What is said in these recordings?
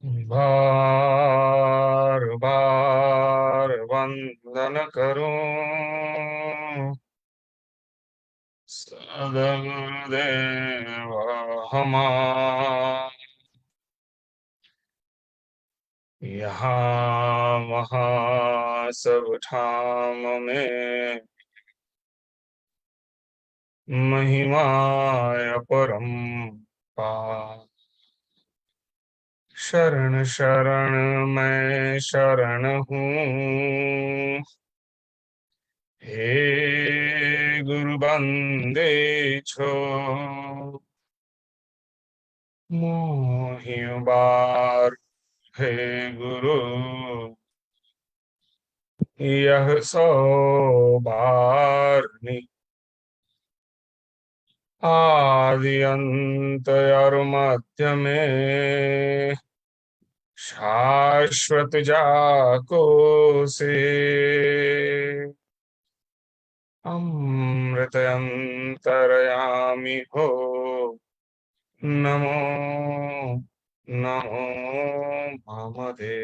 बार बार वंदन करूं सदगुरुदेव हमारा। यहाँ वहाँ सब ठाम में महिमाय परम। शरण शरण मैं शरण हूँ, हे गुरु बंदे छो मोहि उबार। हे गुरु यह सो बार आदि अंत और मध्य में शाश्वत जाको से अमृत अंतरयामी हो। नमो नमो भगवते।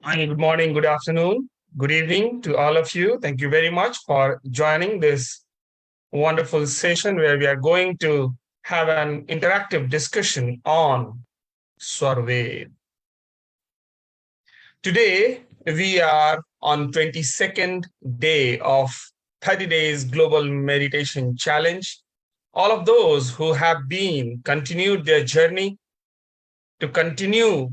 Hi, good morning, good afternoon, good evening to all of you. Thank you very much for joining this wonderful session where we are going to have an interactive discussion on Swarved. Today, we are on 22nd day of 30 days global meditation challenge. All of those who have been continued their journey to continue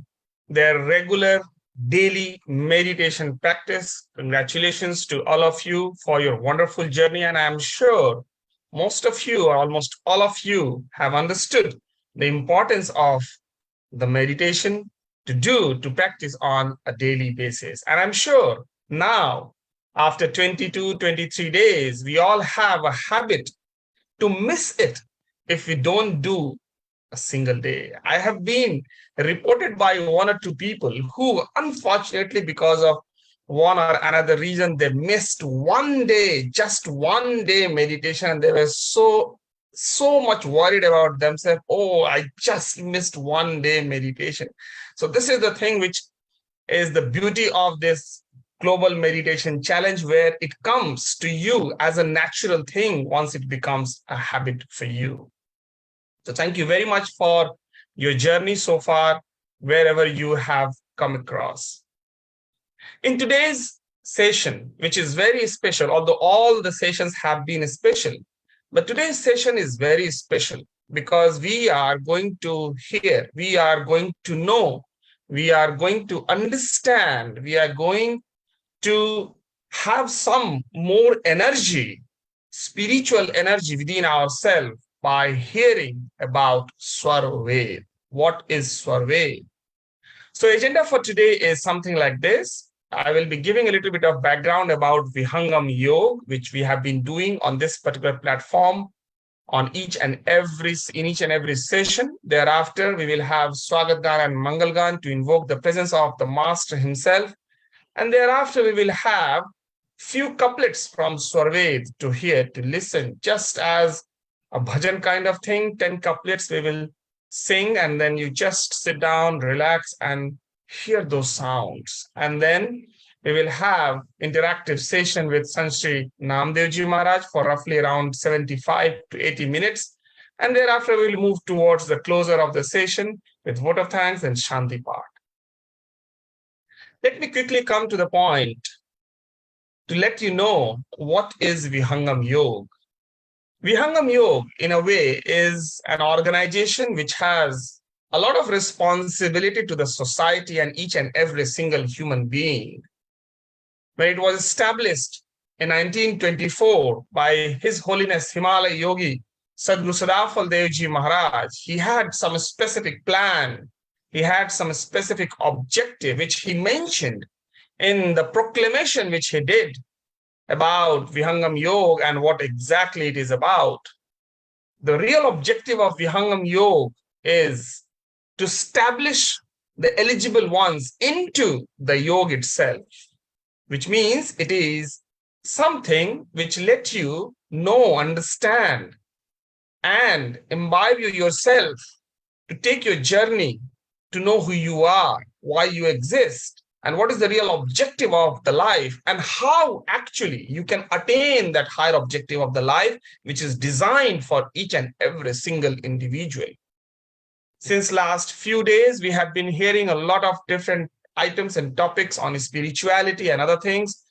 their regular daily meditation practice. Congratulations to all of you for your wonderful journey. And I'm sure most of you, or almost all of you, have understood the importance of the meditation to practice on a daily basis. And I'm sure now, after 22, 23 days, we all have a habit to miss it if we don't do a single day. I have been reported by one or two people who, unfortunately, because of one or another reason, they missed one day, just one day meditation, and they were so much worried about themselves. Oh, I just missed one day meditation. So this is the thing which is the beauty of this global meditation challenge, where it comes to you as a natural thing once it becomes a habit for you. So thank you very much for your journey so far, wherever you have come across. In today's session, which is very special, although all the sessions have been special, but today's session is very special because we are going to hear, we are going to know, we are going to understand, we are going to have some more energy, spiritual energy within ourselves by hearing about Swarved. What is Swarved? So agenda for today is something like this. I will be giving a little bit of background about Vihangam Yoga, which we have been doing on this particular platform on in each and every session. Thereafter, we will have Swagatgan and Mangalgan to invoke the presence of the Master himself. And thereafter, we will have few couplets from Swarved to hear, to listen, just as a bhajan kind of thing. 10 couplets we will sing, and then you just sit down, relax, and hear those sounds. And then we will have interactive session with Sant Naamdeo Maharaj for roughly around 75 to 80 minutes. And thereafter, we will move towards the closer of the session with vote of thanks and Shanti part. Let me quickly come to the point to let you know what is Vihangam Yoga. Vihangam Yoga, in a way, is an organization which has a lot of responsibility to the society and each and every single human being. When it was established in 1924 by His Holiness Himalaya Yogi Sadguru Sadafal Devji Maharaj, he had some specific plan. He had some specific objective, which he mentioned in the proclamation which he did about Vihangam Yoga and what exactly it is about. The real objective of Vihangam Yoga is to establish the eligible ones into the yoga itself, which means it is something which let you know, understand and imbibe you yourself to take your journey to know who you are, why you exist, and what is the real objective of the life, and how actually you can attain that higher objective of the life, which is designed for each and every single individual. Since last few days, we have been hearing a lot of different items and topics on spirituality and other things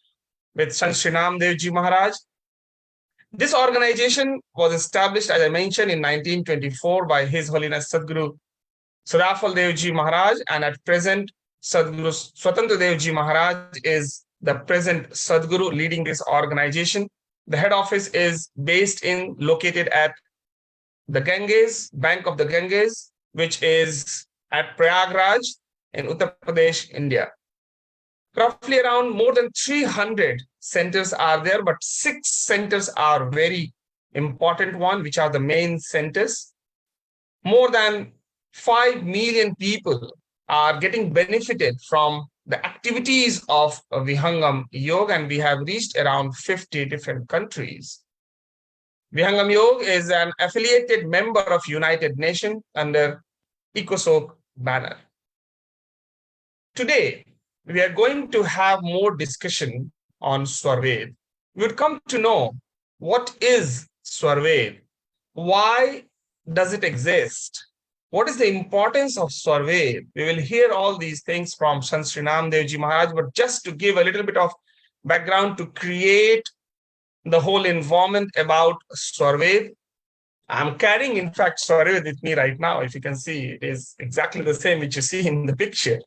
with Sant Sri Naamdeo Maharaj. This organization was established, as I mentioned, in 1924 by His Holiness Sadguru Surafal Devji Maharaj, and at present, Sadguru Swatantra Devji Maharaj is the present Sadguru leading this organization. The head office is located at the Ganges, bank of the Ganges, which is at Prayagraj in Uttar Pradesh, India. Roughly around more than 300 centers are there, but 6 centers are very important one, which are the main centers. More than 5 million people are getting benefited from the activities of Vihangam Yoga, and we have reached around 50 different countries. Vihangam Yoga is an affiliated member of United Nations under ECOSOC banner. Today, we are going to have more discussion on Swarved. We'll come to know what is Swarved, why does it exist, what is the importance of Swarved. We will hear all these things from Sant Sri Naamdeo Maharaj, but just to give a little bit of background to create the whole environment about Swarved, I'm carrying, in fact, Swarved with me right now. If you can see, it is exactly the same which you see in the picture.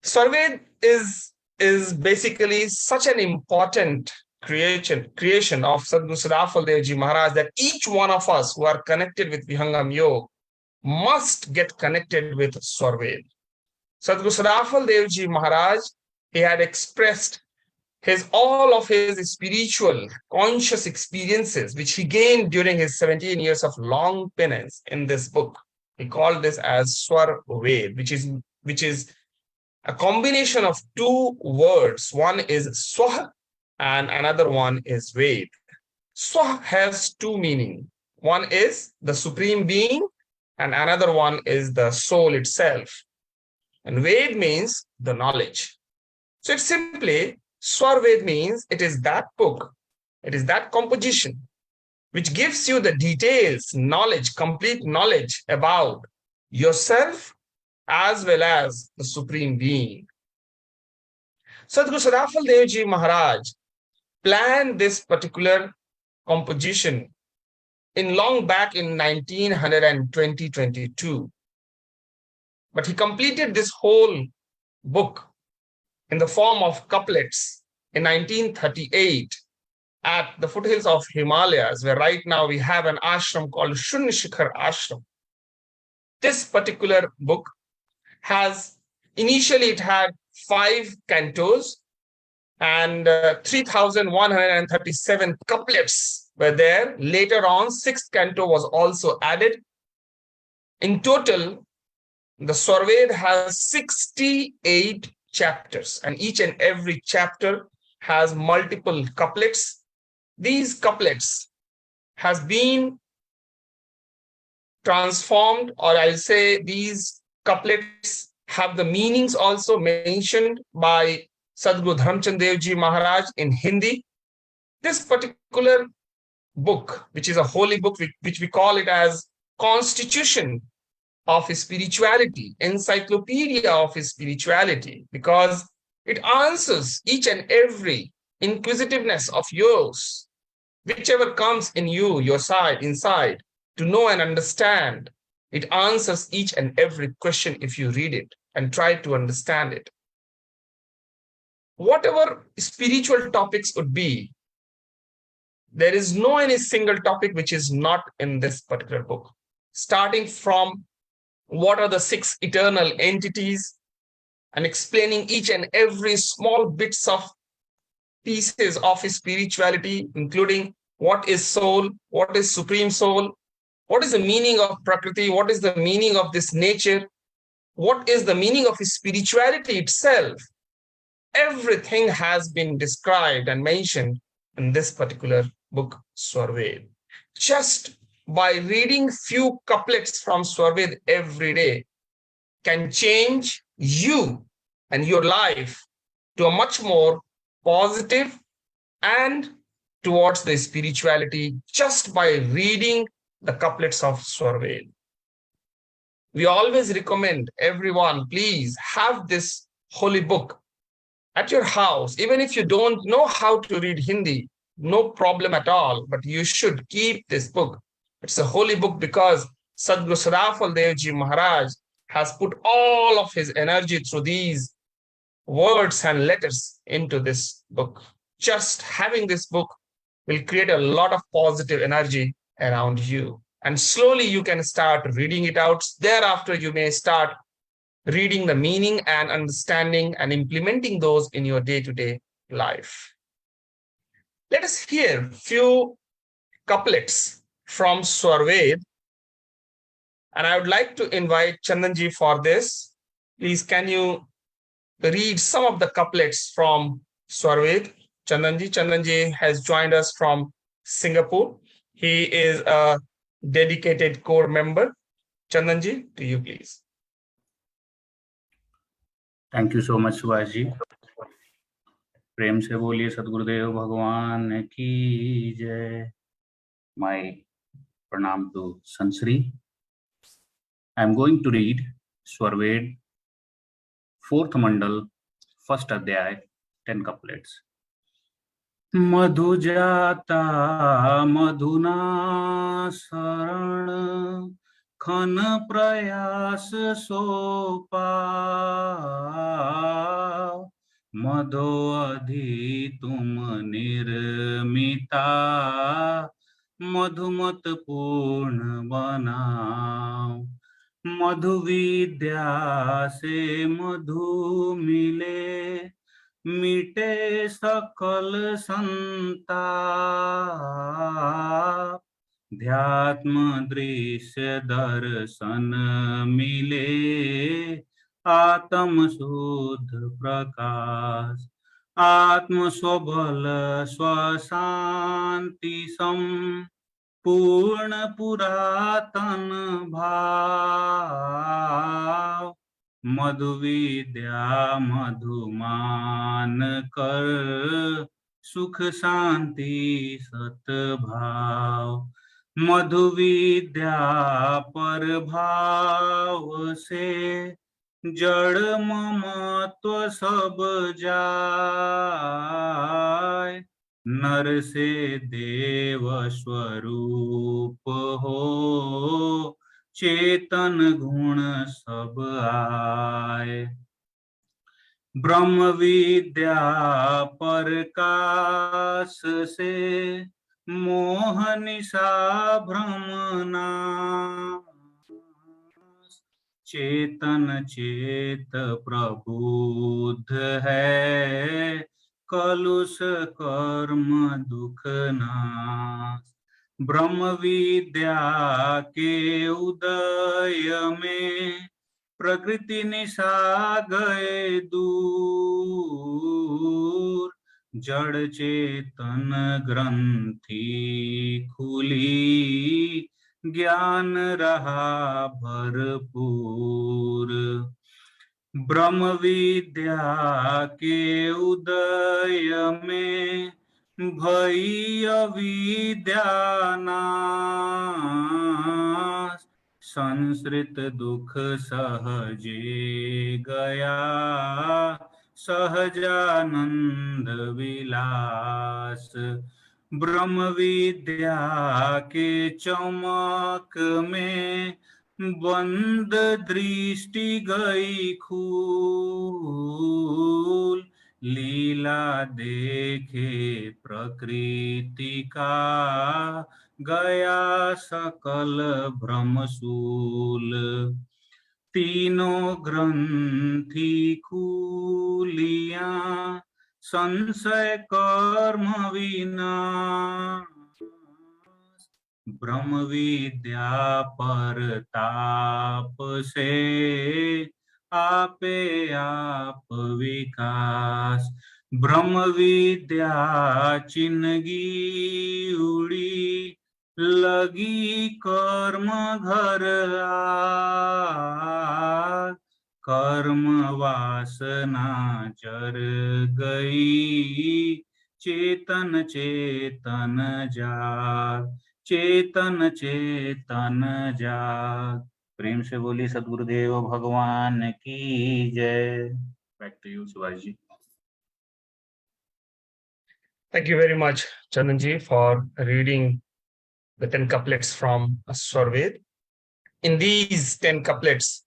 Swarved is basically such an important creation of Sadguru Surafal Devji Maharaj that each one of us who are connected with Vihangam Yoga must get connected with Swarved. Sadguru Surafal Devji Maharaj, he had expressed all of his spiritual conscious experiences, which he gained during his 17 years of long penance in this book. He called this as Swarved, which is a combination of 2 words. One is Swah and another one is Ved. Swah has 2 meanings. One is the Supreme Being and another one is the soul itself. And Ved means the knowledge. So it's simply, Swarved means it is that book, it is that composition which gives you the details, knowledge, complete knowledge about yourself as well as the Supreme Being. Sadguru Surafal Devji Maharaj planned this particular composition in long back in 1922. But he completed this whole book in the form of couplets in 1938 at the foothills of Himalayas, where right now we have an ashram called Shunya Shikhar Ashram. This particular book initially it had 5 cantos and 3,137 couplets were there. Later on, 6th canto was also added. In total, the Swarved has 68 chapters, and each and every chapter has multiple couplets. These couplets has been transformed, or I'll say these couplets have the meanings also mentioned by Sadguru Dhamchand Devji Maharaj in Hindi. This particular book, which is a holy book, which we call it as Constitution of Spirituality, Encyclopedia of Spirituality, because it answers each and every inquisitiveness of yours, whichever comes in you, your side, inside, to know and understand. It answers each and every question if you read it and try to understand it. Whatever spiritual topics would be, there is no any single topic which is not in this particular book. Starting from what are the 6 eternal entities and explaining each and every small bits of pieces of spirituality, including what is soul, what is supreme soul, what is the meaning of Prakriti, what is the meaning of this nature, what is the meaning of spirituality itself. Everything has been described and mentioned in this particular book, Swarved. Just by reading few couplets from Swarved every day can change you and your life to a much more positive and towards the spirituality just by reading the couplets of Swarved. We always recommend everyone, please have this holy book at your house. Even if you don't know how to read Hindi, no problem at all, but you should keep this book. It's a holy book because Sadguru Sadafal Devji Maharaj has put all of his energy through these words and letters into this book. Just having this book will create a lot of positive energy around you. And slowly you can start reading it out. Thereafter, you may start reading the meaning and understanding and implementing those in your day-to-day life. Let us hear few couplets from Swarved. And I would like to invite Chandanji for this. Please, can you read some of the couplets from Swarved? Chandanji has joined us from Singapore. He is a dedicated core member. Chandanji, to you, please. Thank you so much, Subhash ji. प्रेम से बोलिए सद्गुरुदेव भगवान की जय. My pranam to Sant Shri. I am going to read Swarved, 4th Mandal, 1st Adhyay, 10 couplets. मधु जाता मधुना शरण खन प्रयास सोपा मधो अधि तुम निर्मिता मधुमत पूर्ण बनाओ. मधु विद्या से मधु मिले मिटे सकल संताप. ध्यात्म दृश्य दर्शन मिले आत्म शुद्ध प्रकाश. आत्म स्वबल स्वशांति सम पूर्ण पुरातन भाव. मधु विद्या मधुमान कर सुख शांति सतभाव. मधु विद्या पर भाव से जड़ ममत्व सब जाय. नर से देव स्वरूप हो चेतन गुण सब आए. ब्रह्म विद्या प्रकाश से मोह निशा भ्रम नाश. चेतन चेत प्रबुद्ध है कलुष कर्म दुख नाश. ब्रह्म विद्या के उदय में प्रकृति निशा गए दूर. जड़ चेतन ग्रंथि खुली ज्ञान रहा भरपूर. ब्रह्म विद्या के उदय में भई अविद्या नाश. संसृत दुख सहजे गया सहजानंद विलास. ब्रह्म विद्या के चमक में बंद दृष्टि गई खूल. लीला देखे प्रकृति का गया सकल भ्रमशूल. तीनों ग्रंथि खुलियां संशय कर्म विनाश. ब्रह्म विद्या पर ताप से आपे आप विकास. ब्रह्म विद्या चिन्हगी उड़ी लगी कर्म घर आग, कर्म वासना जर गई, चेतन चेतन जाग, चेतन चेतन जाग। प्रेम से बोली सद्गुरुदेव भगवान की जय। Back to you Shivaji. Thank you very much, Chandanji, for reading the 10 couplets from Swarved. In these 10 couplets,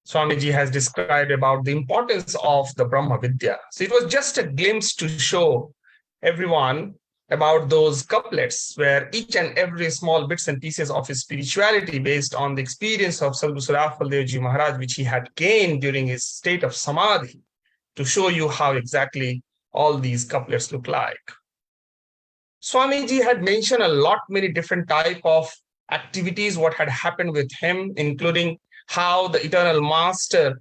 Swamiji has described about the importance of the Brahma Vidya. So it was just a glimpse to show everyone about those couplets where each and every small bits and pieces of his spirituality based on the experience of Sadhguru Swarved Devji Maharaj, which he had gained during his state of Samadhi, to show you how exactly all these couplets look like. Swamiji had mentioned a lot, many different type of activities, what had happened with him, including how the eternal master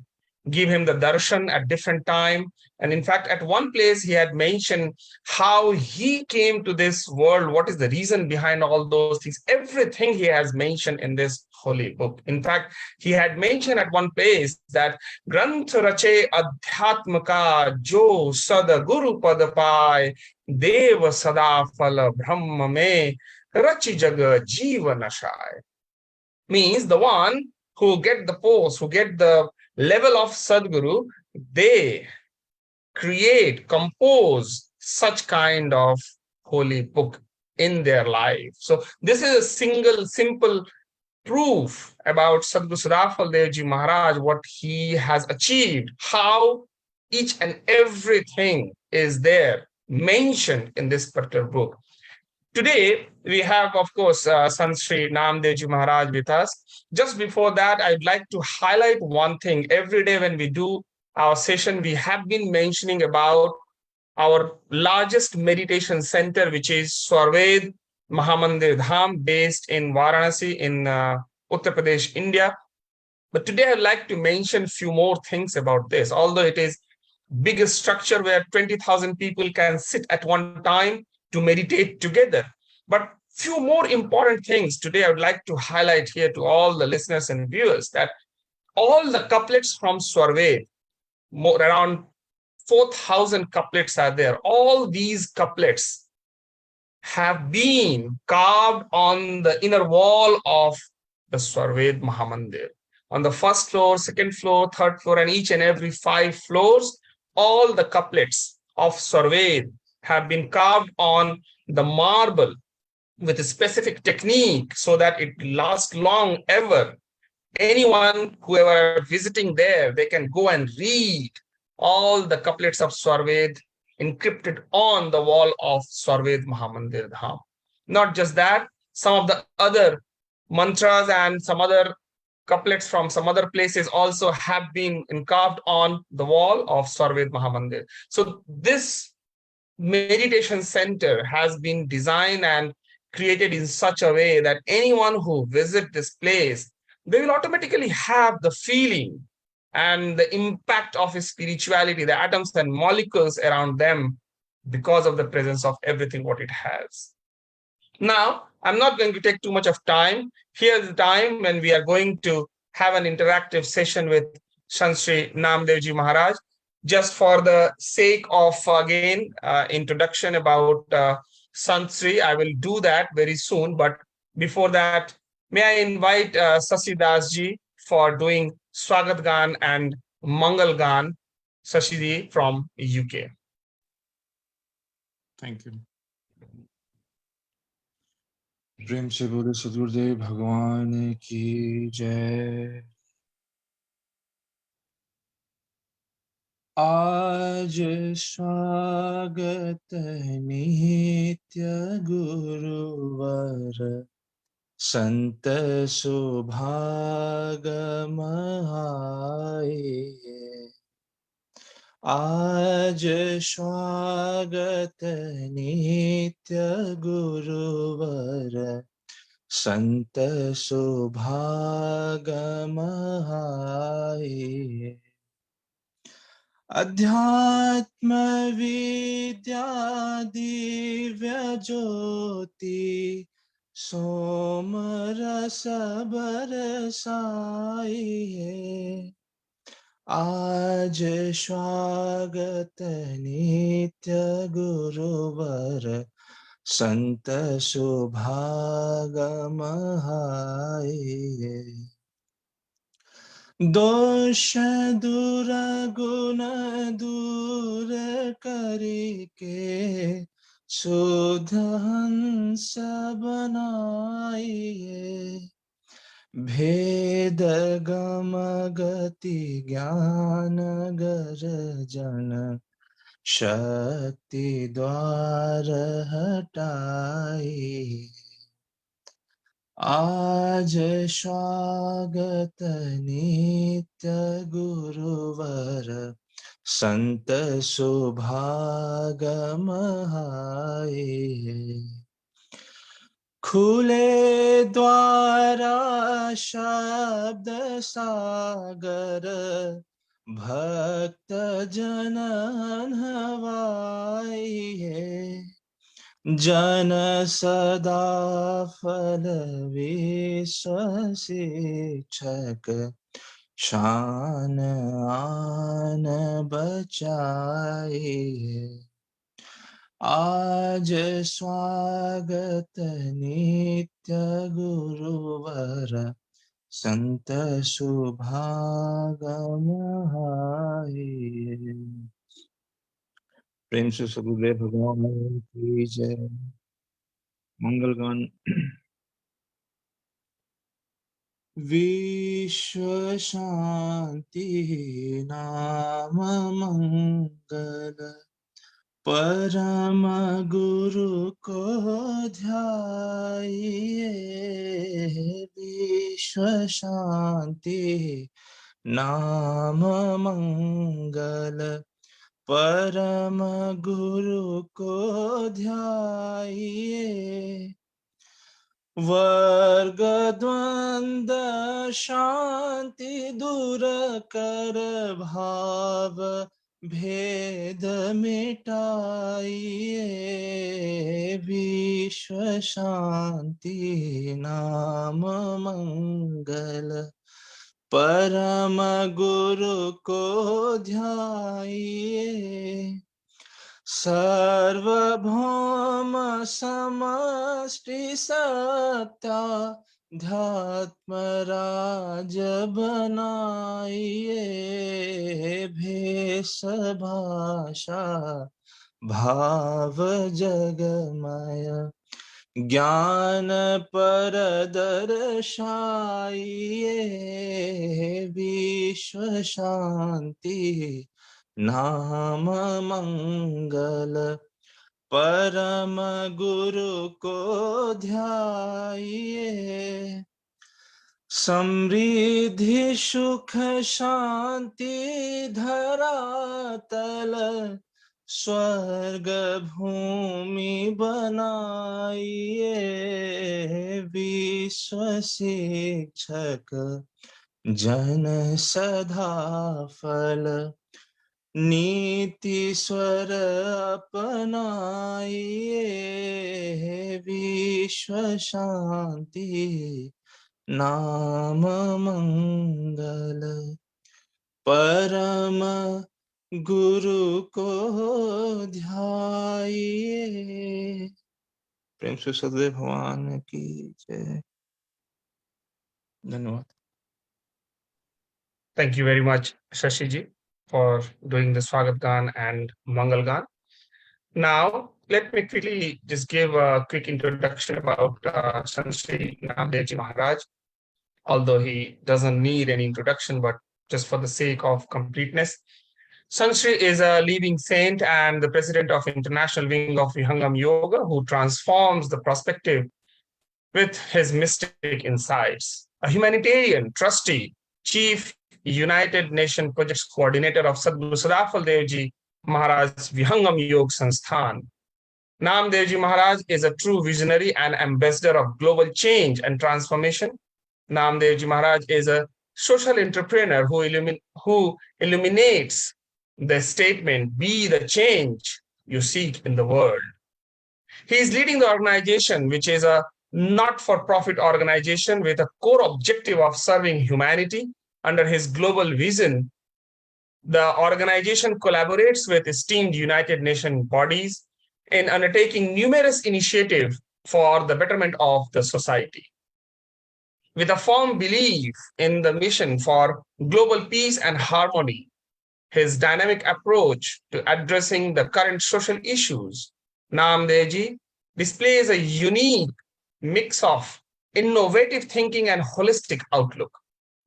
gave him the darshan at different time. And in fact, at one place he had mentioned how he came to this world, what is the reason behind all those things. Everything he has mentioned in this holy book. In fact, he had mentioned at one place that Granth Rache Adhyatmaka Jo Sada Guru Padapai Dev Sada Phala Brahma Me Rachi Jaga Jiva Nashai. Means the one who get the post, who get the level of Sadguru, they create, compose such kind of holy book in their life. So this is a single, simple proof about Sadguru Swarved Devji Maharaj, what he has achieved, how each and everything is there mentioned in this particular book. Today, we have, of course, Sant Shri Naamdeo Maharaj with us. Just before that, I'd like to highlight one thing. Every day when we do our session, we have been mentioning about our largest meditation center, which is Swarved Mahamandir Dham, based in Varanasi in Uttar Pradesh, India. But today I'd like to mention a few more things about this. Although it is biggest structure where 20,000 people can sit at one time to meditate together. But few more important things today I would like to highlight here to all the listeners and viewers, that all the couplets from Swarved, around 4,000 couplets are there. All these couplets have been carved on the inner wall of the Swarved Mahamandir. On the first floor, second floor, third floor, and each and every 5 floors, all the couplets of Swarved have been carved on the marble with a specific technique so that it lasts long ever. Anyone, whoever visiting there, they can go and read all the couplets of Swarved encrypted on the wall of Swarved Mahamandir Dham. Not just that, some of the other mantras and some other couplets from some other places also have been carved on the wall of Swarved Mahamandir. So this meditation center has been designed and created in such a way that anyone who visits this place, they will automatically have the feeling and the impact of his spirituality, the atoms and molecules around them, because of the presence of everything what it has. Now, I'm not going to take too much of time. Here's the time when we are going to have an interactive session with Sant Shri Naamdeo Maharaj. Just for the sake of, again, introduction about Sant Shri, I will do that very soon. But before that, may I invite Sasi Das ji for doing Swagat Gan and Mangal Gan, Sashi ji from UK. Thank you. प्रेम से बोले सद्गुरुदेव भगवान की जय। आज स्वागत नित्य गुरुवर, संत सुभागम आए। आज स्वागत नित्य गुरुवर, संत सुभागम आए। अध्यात्म विद्या दिव्य ज्योति, सोम रस बरसाइए। आज स्वागत नित्य गुरुवर, संत सुभागम हाइए। दोष दूर गुण दूर करके, शुद्ध हंस बनाइए। भेद गम गति ज्ञान गर्जन, शक्ति द्वार हटाई। आज स्वागत नित्य गुरुवर, संत सुभागम हाय। खुले द्वारा शब्द सागर, भक्त जनन हवाइए। जन सदा फल विश्व शिक्षक, शान आन बचाइए। आज स्वागत नित्य गुरुवर, संत सुभागम हाय। प्रेम से सदगुरुदेव भगवान की जय। मंगलगान। विश्व शांति नाम मंगल, परम गुरु को ध्याइए। विश्व शांति नाम मंगल, परम गुरु को ध्याइए। वर्ग द्वंद्व शांति दूर कर, भाव भेद मिटाइए। विश्व शांति नाम मंगल, परम गुरु को ध्याइए। सर्वभौम समष्टि सत्ता, ध्यात्म राज बनाइए। भेष भाषा भाव जगमय, ज्ञान पर दर्शाइए। विश्व शांति नाम मंगल, परम गुरु को ध्याइए। समृद्धि सुख शांति धरातल, स्वर्ग भूमि बनाइए। विश्व शिक्षक जन सदा फल, नीति स्वर अपनाइए। विश्व शांति नाम मंगल, परम गुरु को ध्याइए। प्रेम से सदगुरु भगवान की जय। धन्यवाद। Thank you very much, Shashiji, for doing the Swagat Gan and Mangal Gan. Now, let me quickly just give a quick introduction about Sant Shri Naamdeo Maharaj, although he doesn't need any introduction, but just for the sake of completeness. Sant Shri is a living saint and the president of International Wing of Vihangam Yoga, who transforms the perspective with his mystic insights. A humanitarian, trustee, chief United Nations Projects Coordinator of Sadhguru Sadafal Devji Maharaj's Vihangam Yoga Sansthan. Naamdeo Maharaj is a true visionary and ambassador of global change and transformation. Naamdeo Maharaj is a social entrepreneur who illuminates the statement, "Be the change you seek in the world." He is leading the organization, which is a not-for-profit organization with a core objective of serving humanity. Under his global vision, the organization collaborates with esteemed United Nations bodies in undertaking numerous initiatives for the betterment of the society. With a firm belief in the mission for global peace and harmony, his dynamic approach to addressing the current social issues, Naamdeo displays a unique mix of innovative thinking and holistic outlook.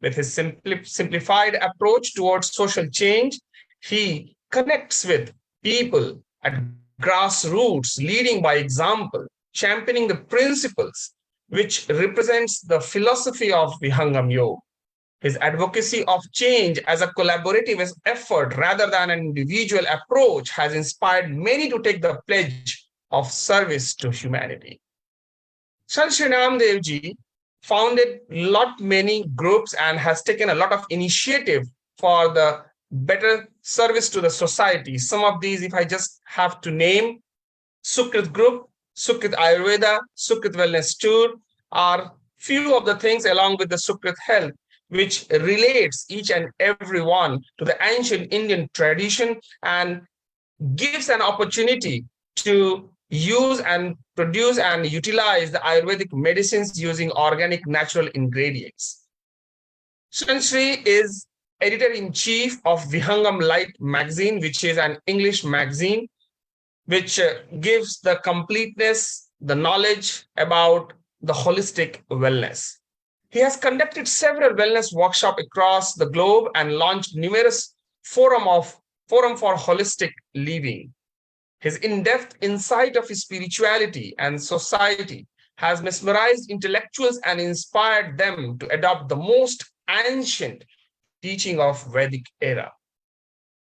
With his simplified approach towards social change, he connects with people at grassroots, leading by example, championing the principles which represents the philosophy of Vihangam Yoga. His advocacy of change as a collaborative effort rather than an individual approach has inspired many to take the pledge of service to humanity. Sant Shri Naamdeo founded many groups and has taken a lot of initiative for the better service to the society. Some of these, if I just have to name, Sukrit Group, Sukrit Ayurveda, Sukrit Wellness Tour are few of the things along with the Sukrit Health, which relates each and every one to the ancient Indian tradition and gives an opportunity to use and produce and utilize the Ayurvedic medicines using organic natural ingredients. Shri is editor-in-chief of Vihangam Light magazine, which is an English magazine, which gives the completeness, the knowledge about the holistic wellness. He has conducted several wellness workshops across the globe and launched numerous forum for holistic living. His in-depth insight of his spirituality and society has mesmerized intellectuals and inspired them to adopt the most ancient teaching of Vedic era.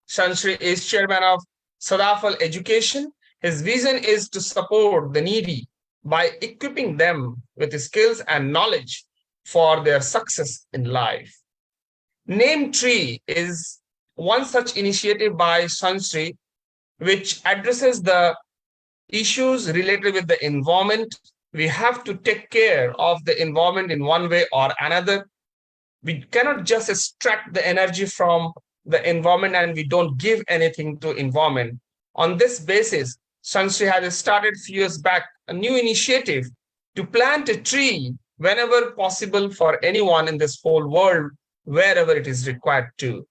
Shri is chairman of Sadafal Education. His vision is to support the needy by equipping them with skills and knowledge for their success in life. Name Tree is one such initiative by Shri, which addresses the issues related with the environment. We have to take care of the environment in one way or another. We cannot just extract the energy from the environment and we don't give anything to environment. On this basis, Shri has started a few years back a new initiative to plant a tree whenever possible for anyone in this whole world, wherever it is required to.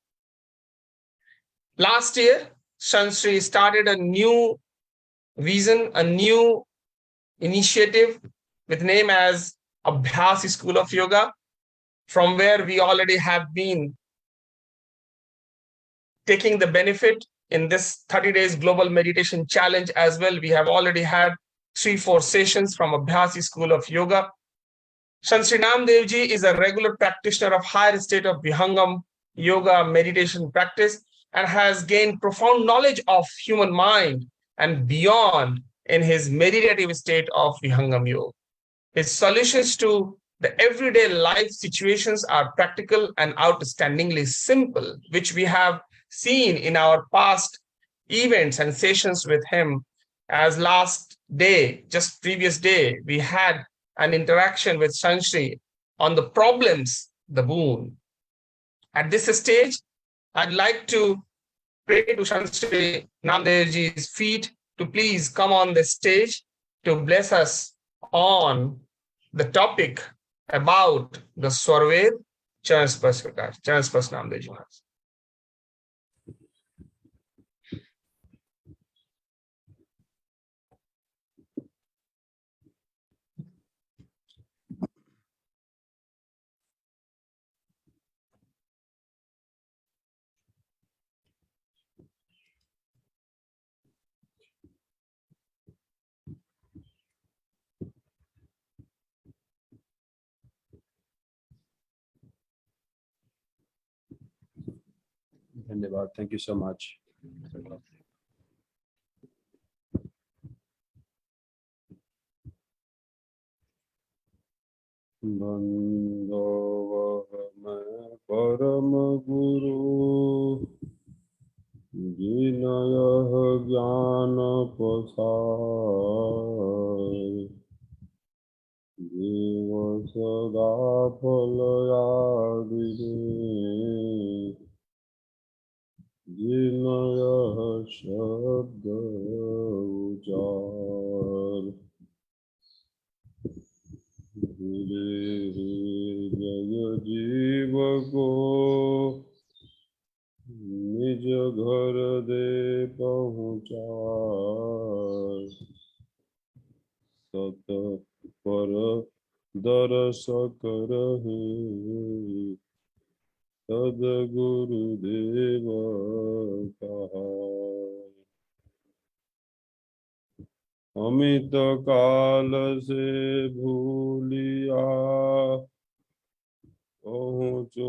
Last year, Shri started a new vision, a new initiative with name as Abhyasi School of Yoga, from where we already have been taking the benefit in this 30 days global meditation challenge as well. We have already had 3-4 sessions from Abhyasi School of Yoga. Shri Naamdeo is a regular practitioner of higher state of Vihangam yoga meditation practice and has gained profound knowledge of human mind and beyond in his meditative state of Vihangam yoga. His solutions to the everyday life situations are practical and outstandingly simple, which we have seen in our past events and sessions with him. As last day, just previous day, we had an interaction with Shri on the problems, the boon. At this stage, I'd like to pray to Shri Naamdeo's feet to please come on the stage to bless us on the topic about the Swarved. Charan Sparsh Naamdeo Maharaj. Dhanyavad. Thank you so much. परम गुरु जिनय ज्ञान प्रसार शब्द उचार धीरे जग जीव को निज घर दे पहुँचार सत पर दरस करहि सद्गुरुदेव कहा अमित काल से भूलिया पहुँचो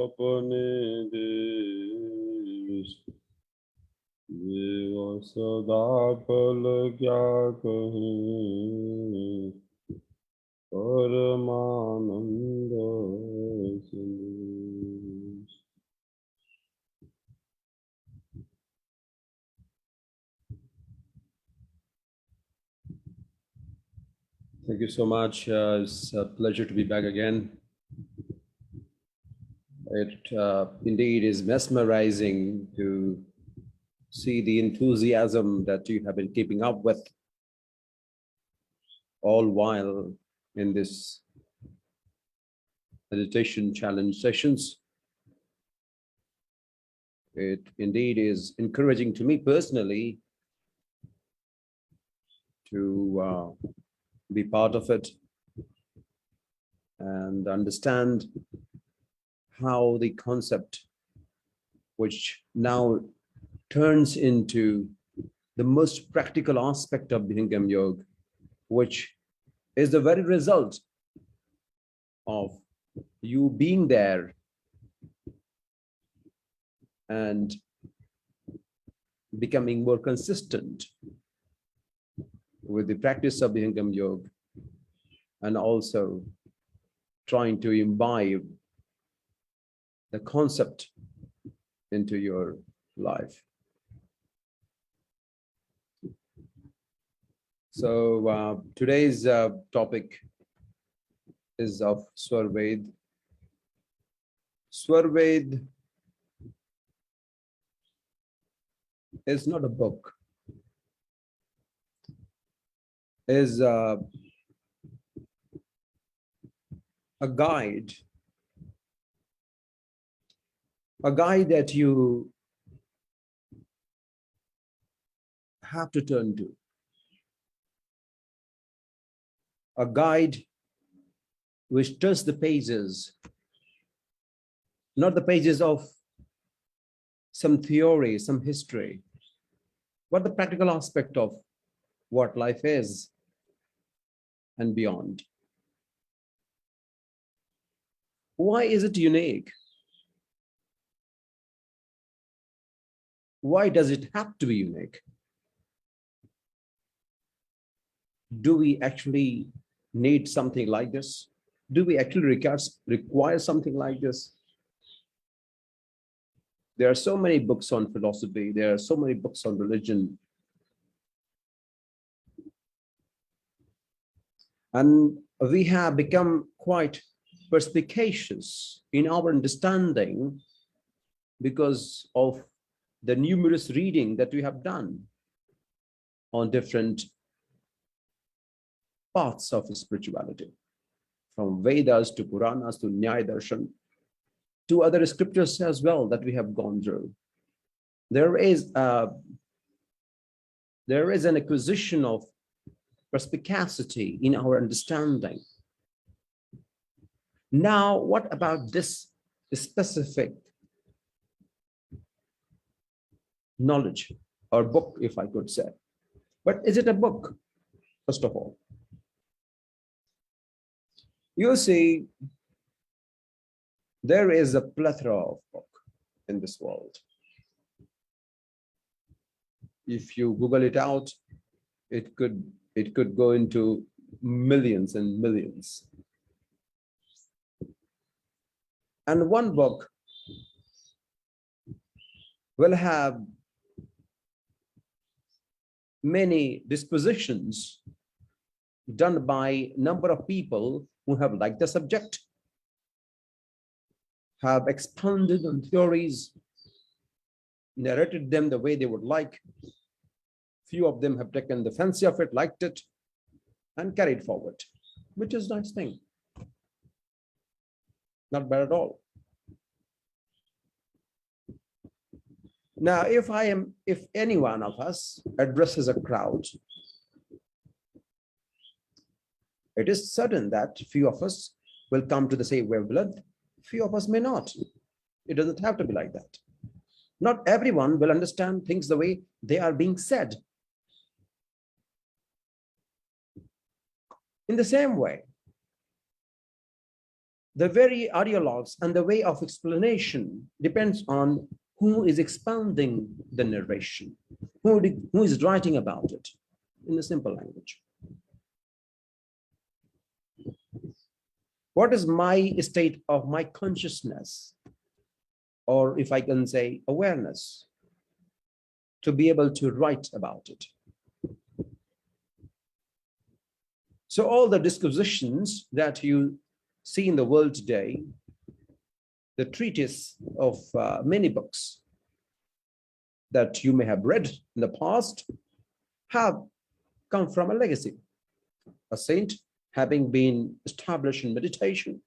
अपने देश देव सदा फल क्या कहें परमानंद संदेश। Thank you so much. It's a pleasure to be back again. It indeed is mesmerizing to see the enthusiasm that you have been keeping up with all while in this meditation challenge sessions. It indeed is encouraging to me personally to be part of it and understand how the concept, which now turns into the most practical aspect of Vihangam Yoga, which is the very result of you being there and becoming more consistent with the practice of Vihangam Yoga, and also trying to imbibe the concept into your life. So today's topic is of Swarved. Swarved is not a book, is a guide that you have to turn to, a guide which turns the pages, not the pages of some theory, some history, but the practical aspect of what life is and beyond. Why is it unique? Why does it have to be unique? Do we actually need something like this? Do we actually require something like this? There are so many books on philosophy. There are so many books on religion. And we have become quite perspicacious in our understanding because of the numerous reading that we have done on different paths of spirituality, from Vedas to Puranas to Nyaya Darshan to other scriptures as well that we have gone through. There is an acquisition of perspicacity in our understanding. Now, what about this specific knowledge or book, if I could say? But is it a book, first of all? You see, there is a plethora of books in this world. If you Google it out, it could go into millions and millions. And one book will have many dispositions done by a number of people who have liked the subject, have expounded on theories, narrated them the way they would like, Few of them have taken the fancy of it, liked it, and carried forward, which is a nice thing. Not bad at all. Now, if any one of us addresses a crowd, it is certain that few of us will come to the same wavelength, few of us may not. It doesn't have to be like that. Not everyone will understand things the way they are being said. In the same way, the very ideologues and the way of explanation depends on who is expounding the narration, who is writing about it in a simple language. What is my state of my consciousness, or if I can say awareness, to be able to write about it? So all the disquisitions that you see in the world today, the treatise of many books that you may have read in the past, have come from a legacy. A saint, having been established in meditation,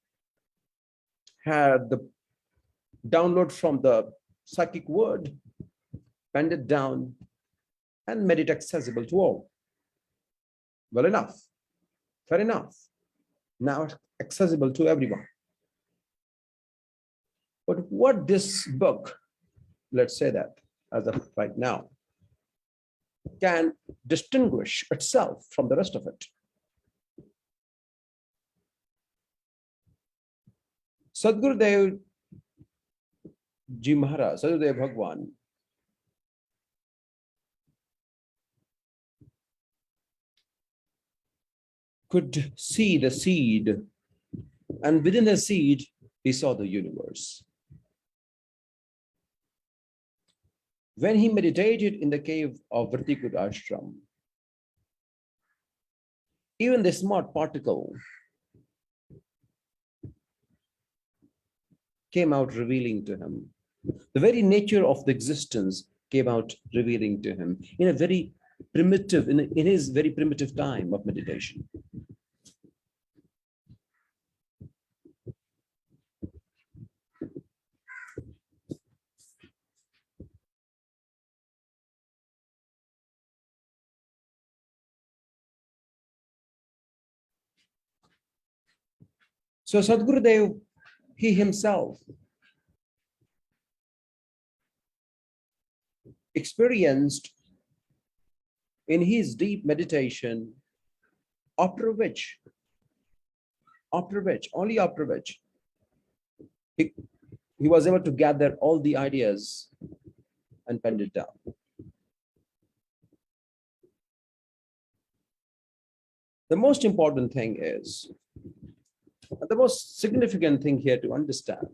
had the download from the psychic word, penned it down, and made it accessible to all. Well enough, fair enough. Now accessible to everyone. But what this book, let's say that as of right now, can distinguish itself from the rest of it? Sadgurudev Ji Maharaj, Sadgurudev Bhagwan, could see the seed, and within the seed, he saw the universe. When he meditated in the cave of Vrtikud Ashram, even the smart particle came out revealing to him. The very nature of the existence came out revealing to him in a very primitive, in his very primitive time of meditation. So Sadgurudev, he himself experienced in his deep meditation, after which, only after which, he was able to gather all the ideas and pen it down. The most important thing is, the most significant thing here to understand,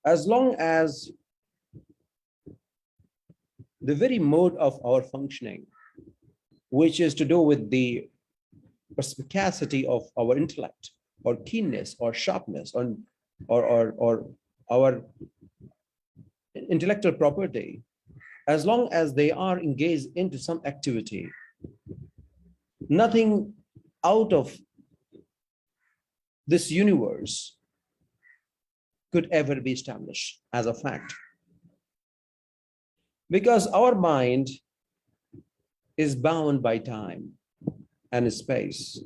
as long as the very mode of our functioning, which is to do with the perspicacity of our intellect, or keenness, or sharpness, or our intellectual property, as long as they are engaged into some activity, nothing out of this universe could ever be established as a fact. Because our mind is bound by time and space.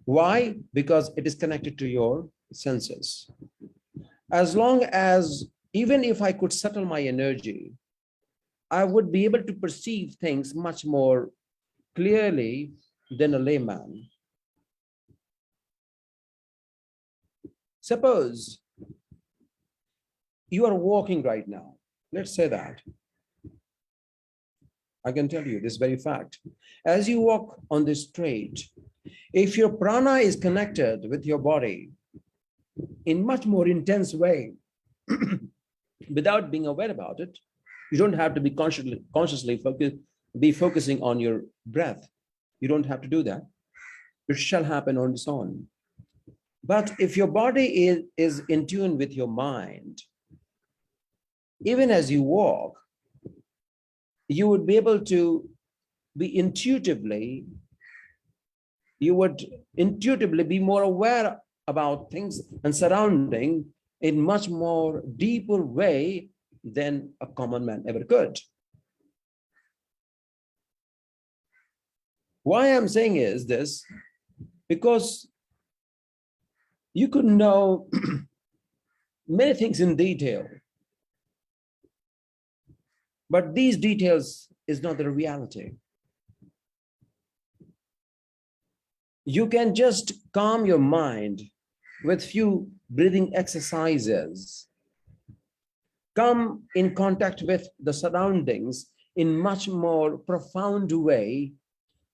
Why? Because it is connected to your senses. As long as, even if I could settle my energy, I would be able to perceive things much more clearly than a layman. Suppose you are walking right now. Let's say that. I can tell you this very fact. As you walk on this street, if your prana is connected with your body in much more intense way, without being aware about it, you don't have to be consciously focusing on your breath. You don't have to do that. It shall happen on its own. But if your body is in tune with your mind, even as you walk, you would be able to be intuitively, you would intuitively be more aware about things and surrounding in much more deeper way than a common man ever could. Why I'm saying is this, because you could know many things in detail, but these details is not the reality. You can just calm your mind with few breathing exercises, come in contact with the surroundings in much more profound way,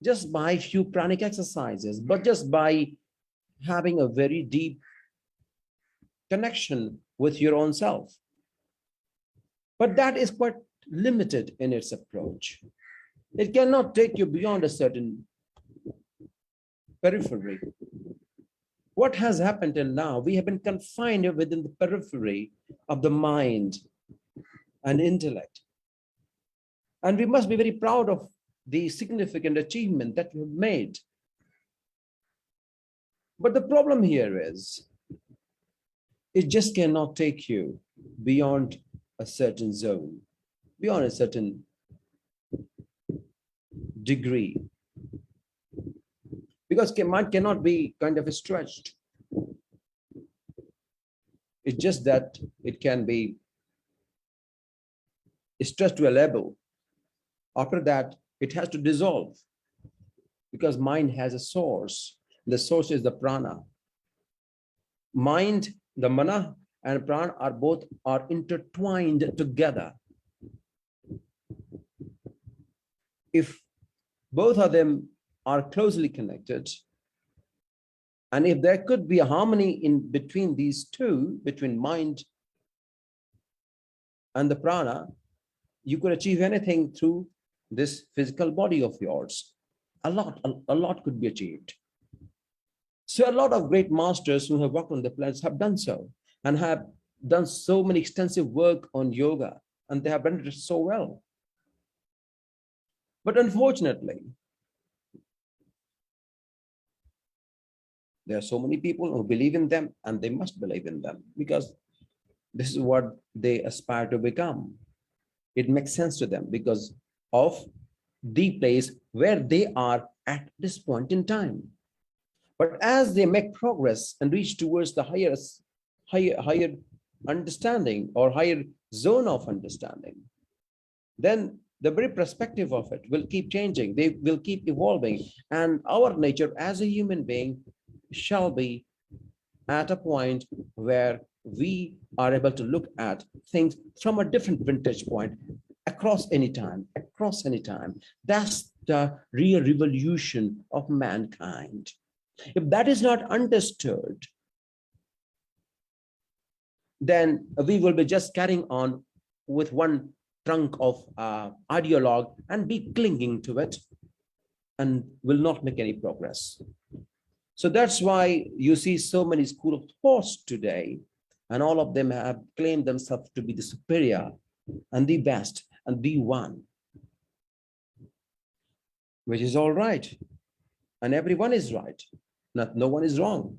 just by few pranic exercises, but just by having a very deep connection with your own self. But that is quite limited in its approach. It cannot take you beyond a certain periphery. What has happened till now? We have been confined within the periphery of the mind and intellect. And we must be very proud of the significant achievement that we have made. But the problem here is, it just cannot take you beyond a certain zone, beyond a certain degree. Because mind cannot be kind of stretched. It's just that it can be stretched to a level. After that, it has to dissolve, because mind has a source. The source is the prana. Mind, the mana, and prana are intertwined together. If both of them are closely connected, and if there could be a harmony in between these two, between mind and the prana, you could achieve anything through this physical body of yours. A lot could be achieved. So a lot of great masters who have walked on the planets have done so, and have done so many extensive work on yoga, and they have done it so well. But unfortunately, there are so many people who believe in them, and they must believe in them because this is what they aspire to become. It makes sense to them because of the place where they are at this point in time. But as they make progress and reach towards the higher understanding or higher zone of understanding, then the very perspective of it will keep changing. They will keep evolving. And our nature as a human being shall be at a point where we are able to look at things from a different vantage point across any time. That's the real revolution of mankind. If that is not understood, then we will be just carrying on with one trunk of ideologue and be clinging to it and will not make any progress. So that's why you see so many school of thoughts today, and all of them have claimed themselves to be the superior and the best and the one, which is all right. And everyone is right. No one is wrong,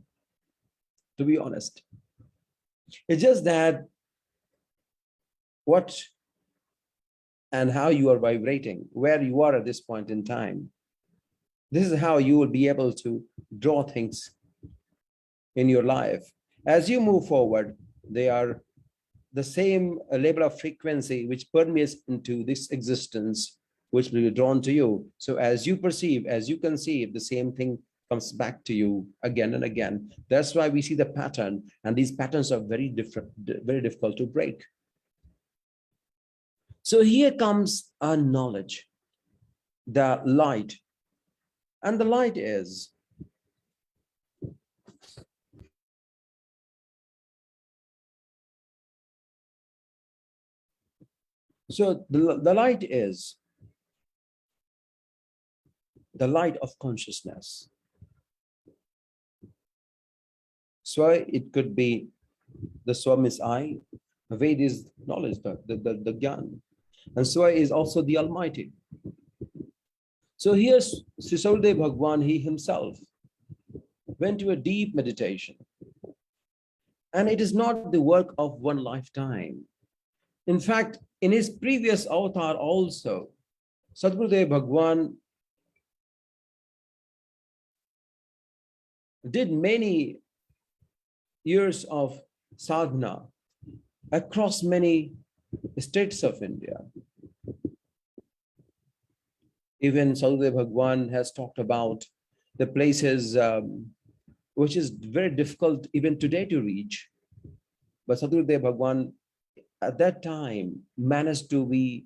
to be honest. It's just that what and how you are vibrating, where you are at this point in time. This is how you will be able to draw things in your life. As you move forward, they are the same level of frequency which permeates into this existence, which will be drawn to you. So as you perceive, as you conceive, the same thing comes back to you again and again. That's why we see the pattern, and these patterns are very difficult to break. So here comes our knowledge, the light. And the light is the light is the light of consciousness. So it could be the Swam is I, Ved is knowledge, the Gyan. and Swa is also the Almighty. So here Sri Swarved Bhagwan, he himself went to a deep meditation. And it is not the work of one lifetime. In fact, in his previous avatar also, Sadgurudev Bhagwan did many years of sadhana across many states of India. Even Sadgurudev Bhagwan has talked about the places which is very difficult even today to reach. But Sadgurudev Bhagwan at that time managed to be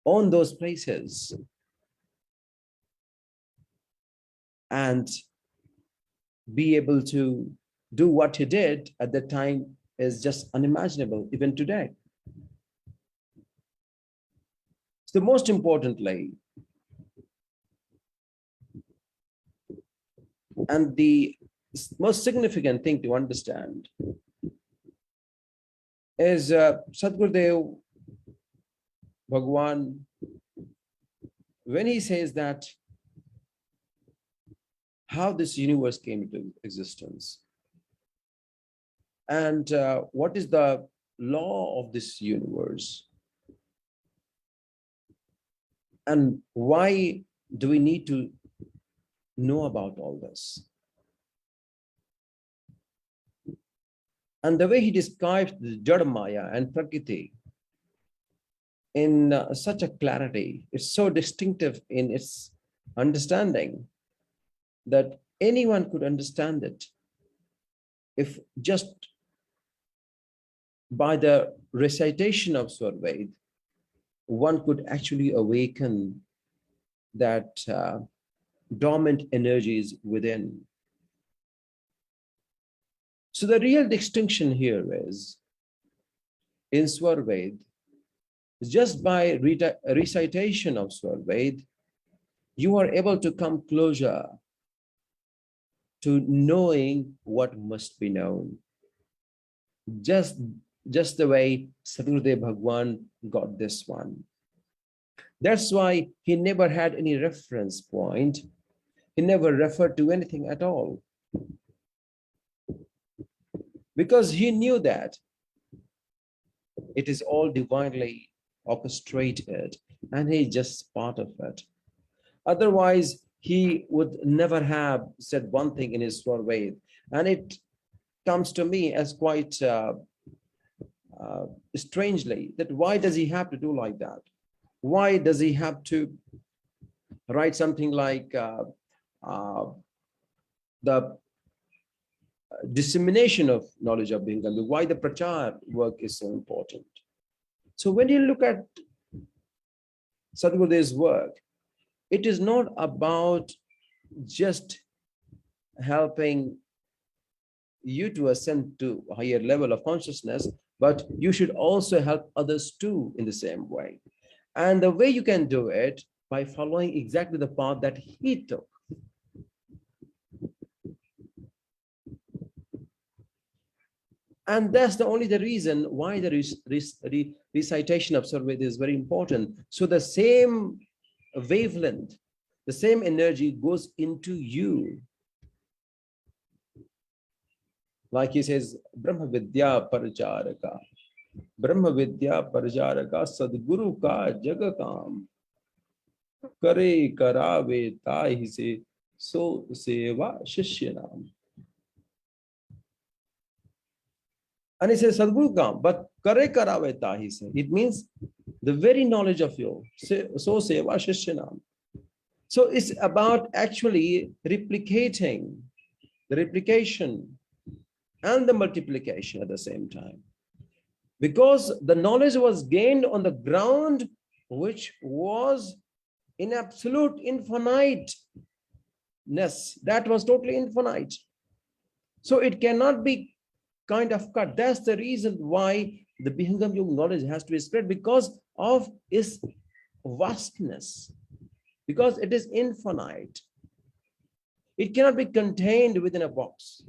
on those places and be able to do what he did at that time is just unimaginable even today. So most importantly, and the most significant thing to understand is Sadgurudev Bhagwan, when he says that how this universe came into existence and what is the law of this universe and why do we need to know about all this. And the way he describes the Jada Maya and Prakriti in such a clarity, it's so distinctive in its understanding that anyone could understand it if just by the recitation of Swarved, one could actually awaken that dormant energies within. So the real distinction here is in Swarved, just by recitation of Swarved, you are able to come closer to knowing what must be known. Just the way Sadgurudev Bhagwan got this one. That's why he never had any reference point. He never referred to anything at all. Because he knew that it is all divinely orchestrated and he's just part of it. Otherwise, he would never have said one thing in his Swarved. And it comes to me as quite strangely that why does he have to do like that? Why does he have to write something like the dissemination of knowledge of Vihangam? Why the prachar work is so important? So when you look at Sadhgurudev's work, it is not about just helping you to ascend to a higher level of consciousness, but you should also help others too in the same way. And the way you can do it by following exactly the path that he took. And that's the reason why the recitation of Swarved is very important. So the same wavelength, the same energy goes into you. Like he says, Brahma Vidya Paracharaka, Brahma Vidya Paracharaka, Sadguru ka Jagakam, Kare Karave Tai se So Seva Shishyanam. And he says Sadguru Kam, but Kare Karave Tai se. It means the very knowledge of you. So Seva Shishyanam. So it's about actually replicating the replication and the multiplication at the same time. Because the knowledge was gained on the ground which was in absolute infiniteness. That was totally infinite. So it cannot be kind of cut. That's the reason why the Vihangam Yoga knowledge has to be spread, because of its vastness, because it is infinite. It cannot be contained within a box.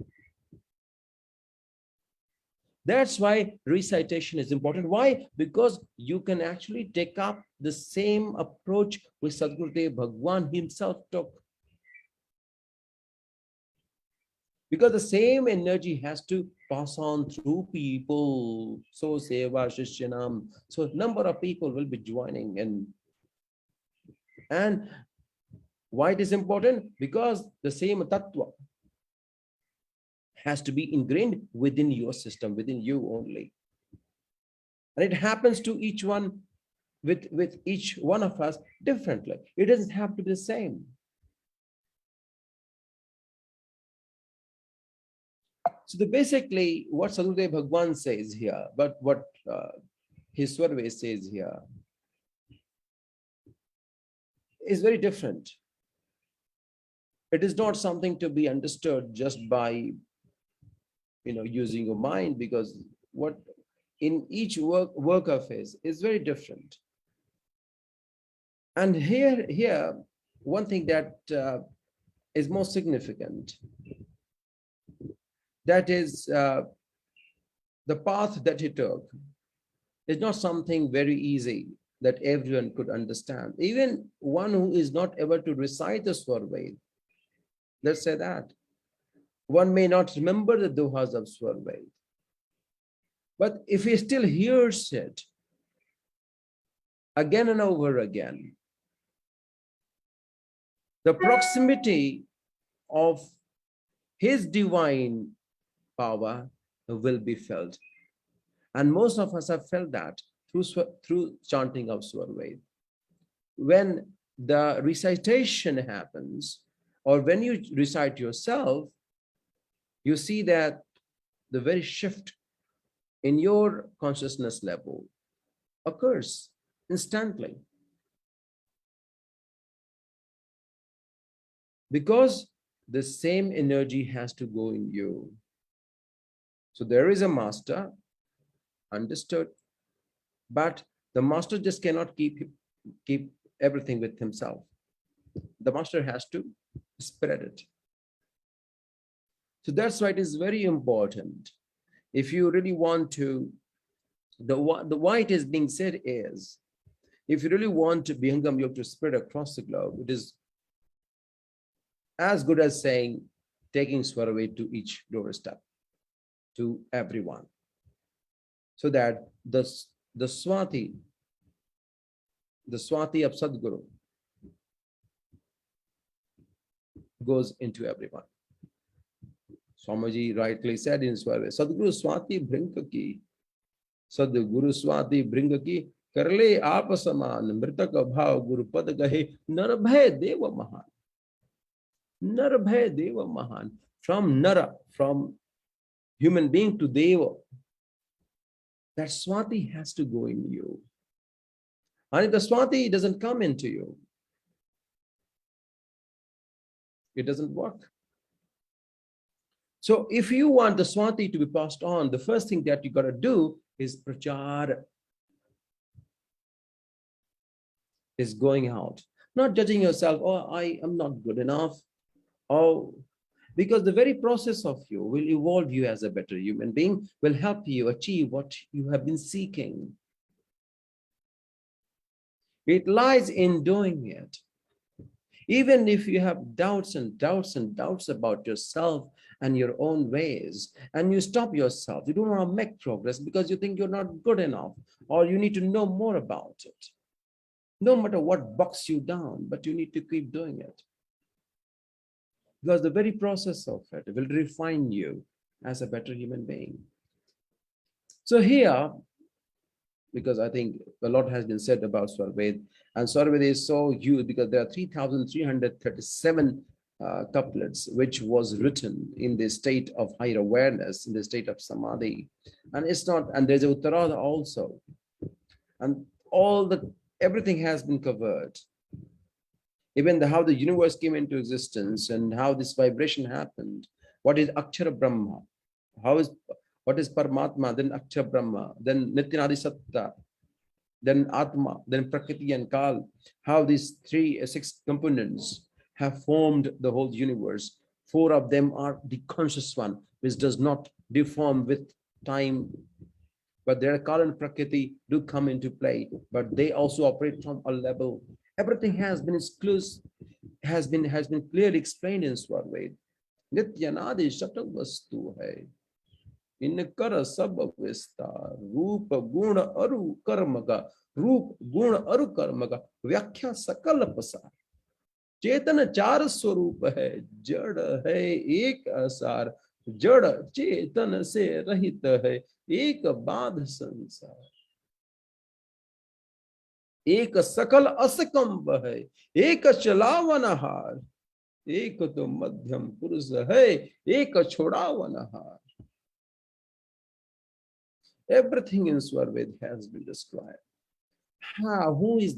That's why recitation is important. Why? Because you can actually take up the same approach which Sadgurudev Bhagwan himself took. Because the same energy has to pass on through people. So seva shishyanam. So a number of people will be joining. And why it is important? Because the same tattva has to be ingrained within your system, within you only. And it happens to each one, with each one of us differently. It doesn't have to be the same. So basically what Sadgurudev Bhagwan says here, but what his Swarved says here is very different. It is not something to be understood just by using your mind, because what in each work of his is very different. And here one thing that is most significant, that is the path that he took is not something very easy that everyone could understand. Even one who is not able to recite the Swarved, let's say that, one may not remember the dohas of Swarved, but if he still hears it again and over again, the proximity of his divine power will be felt. And most of us have felt that through chanting of Swarved. When the recitation happens, or when you recite yourself, you see that the very shift in your consciousness level occurs instantly. Because the same energy has to go in you. So there is a master, understood, but the master just cannot keep everything with himself. The master has to spread it. So that's why it is very important. If you really want to, the why it is being said is, if you really want to Vihangam Yoga to spread across the globe, it is as good as saying, taking Swarved to each doorstep, to everyone, so that the Swati of Sadguru goes into everyone. Swamiji rightly said in Swarved, Sadguru Swati Bringaki, Sadguru Swati Bringaki, Karle Apasaman, Mritaka Bhav Guru Padagahe, Narabhay Deva Mahan. Narabhay Deva Mahan. From Nara, from human being to Deva, that Swati has to go in you. And if the Swati doesn't come into you, it doesn't work. So if you want the Swati to be passed on, the first thing that you got to do is prachar, is going out, not judging yourself, oh, I am not good enough. Oh, because the very process of you will evolve you as a better human being, will help you achieve what you have been seeking. It lies in doing it. Even if you have doubts and doubts and doubts about yourself and your own ways, and you stop yourself, you don't want to make progress because you think you're not good enough, or you need to know more about it. No matter what bogs you down, but you need to keep doing it. Because the very process of it will refine you as a better human being. So here, because I think a lot has been said about Swarved, and Swarved is so huge because there are 3,337 couplets which was written in the state of higher awareness, in the state of samadhi. And it's not, and there's a Uttarada also. And everything has been covered. Even how the universe came into existence and how this vibration happened. What is Akshara Brahma? What is Paramatma? Then Akshara Brahma, then Nityanadi Satta, then Atma, then Prakriti and Kal. How these 6 components have formed the whole universe. 4 of them are the conscious one, which does not deform with time, but their Kala and Prakriti do come into play, but they also operate from a level. Everything has been exclusive, has been clearly explained in Swarved. Nityanadi Shatal Vastu hai. इनकर सब विस्तार रूप गुण अरु कर्म का रूप गुण अरु कर्म का व्याख्या सकल पसार चेतन चार स्वरूप है जड़ है एक असार जड़ चेतन से रहित है एक बाध संसार एक सकल असकंब है एक चलावनहार एक तो मध्यम पुरुष है एक छोड़ावनहार. Everything in Swarved has been described. Who is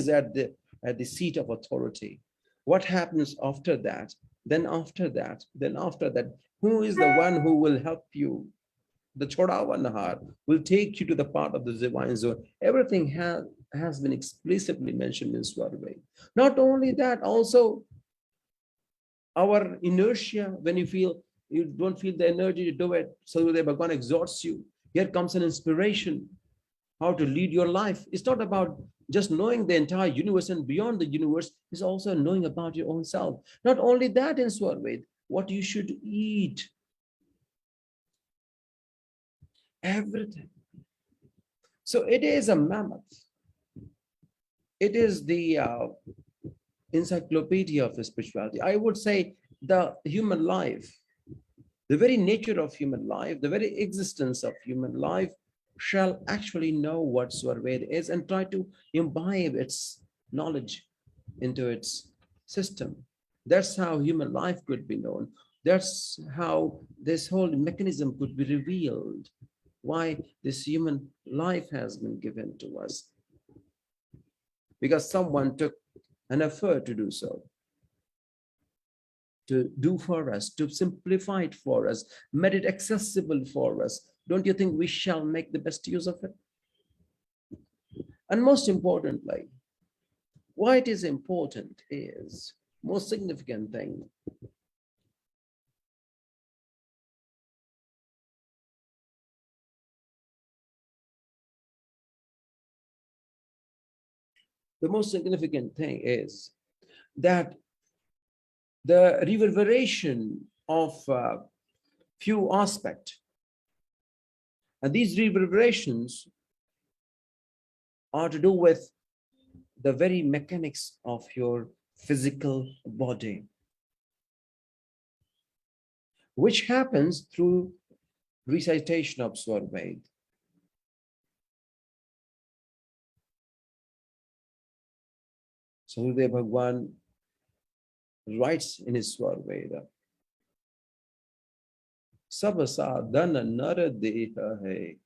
at the seat of authority? What happens after that? Then after that, who is the one who will help you? The Chodavanahar will take you to the part of the divine zone. Everything has been explicitly mentioned in Swarved. Not only that, also our inertia, when you don't feel the energy to do it, so the Bhagavan exhorts you. Here comes an inspiration how to lead your life. It's not about just knowing the entire universe and beyond the universe, it's also knowing about your own self. Not only that, in Swarved, what you should eat. Everything. So it is a mammoth. It is the encyclopedia of spirituality. I would say the human life, the very nature of human life, the very existence of human life shall actually know what Swarved is and try to imbibe its knowledge into its system. That's how human life could be known. That's how this whole mechanism could be revealed. Why this human life has been given to us. Because someone took an effort to do so. To do for us, to simplify it for us, made it accessible for us. Don't you think we shall make the best use of it? And most importantly, why it is important is, most significant thing, the most significant thing is that the reverberation of few aspects, and these reverberations are to do with the very mechanics of your physical body, which happens through recitation of Swarved. So Gurudev Bhagwan writes in his Swarved, Sab sadhana nar deha hai,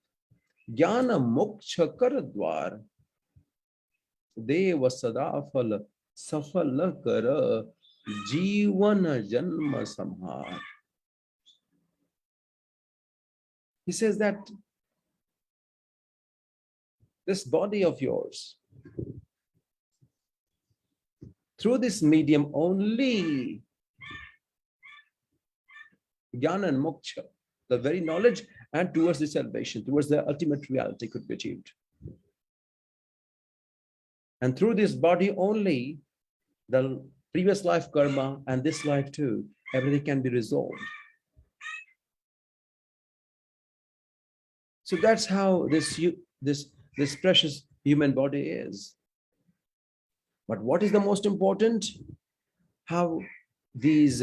jnana moksha kar dwar, deva sadafal safal kar, jivana janma samhar. He says that this body of yours, through this medium only, jnana and moksha, the very knowledge and towards the salvation, towards the ultimate reality could be achieved. And through this body only, the previous life karma and this life too, everything can be resolved. So that's how this precious human body is. But what is the most important? How these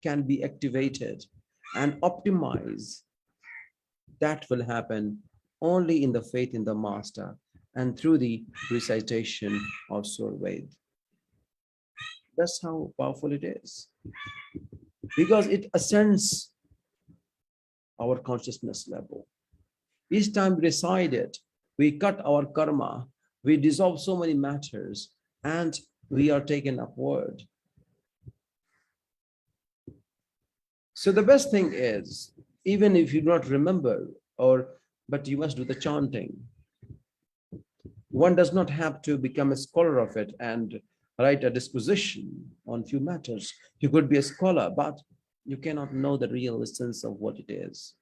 can be activated and optimized. That will happen only in the faith in the Master and through the recitation of Swarved. That's how powerful it is. Because it ascends our consciousness level. Each time we recite it, we cut our karma, we dissolve so many matters, and we are taken upward. So the best thing is, even if you do not remember, but you must do the chanting. One does not have to become a scholar of it and write a disposition on few matters. You could be a scholar, but you cannot know the real essence of what it is.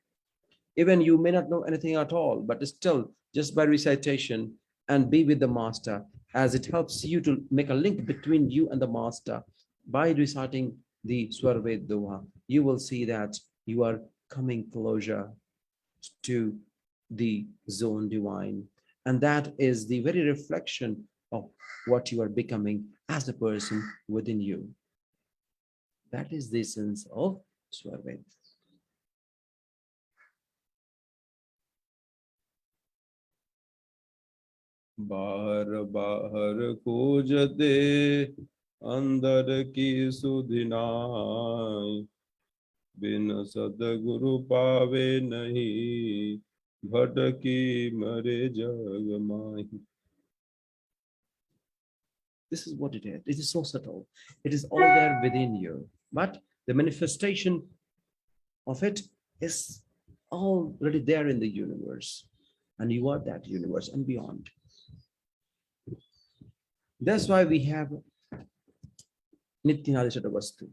Even you may not know anything at all, but still, just by recitation and be with the master, as it helps you to make a link between you and the master. By reciting the Swarved Doha, you will see that you are coming closer to the zone divine. And that is the very reflection of what you are becoming as a person within you. That is the essence of Swarved. बाहर बाहर खोजते अंदर की सुधिनाय बिन सदगुरु पावे नहीं भटकी मरे जग माही. This is what it is. It is so subtle. It is all there within you. But the manifestation of it is already there in the universe. And you are that universe and beyond. That's why we have Nityanadishata Vastu.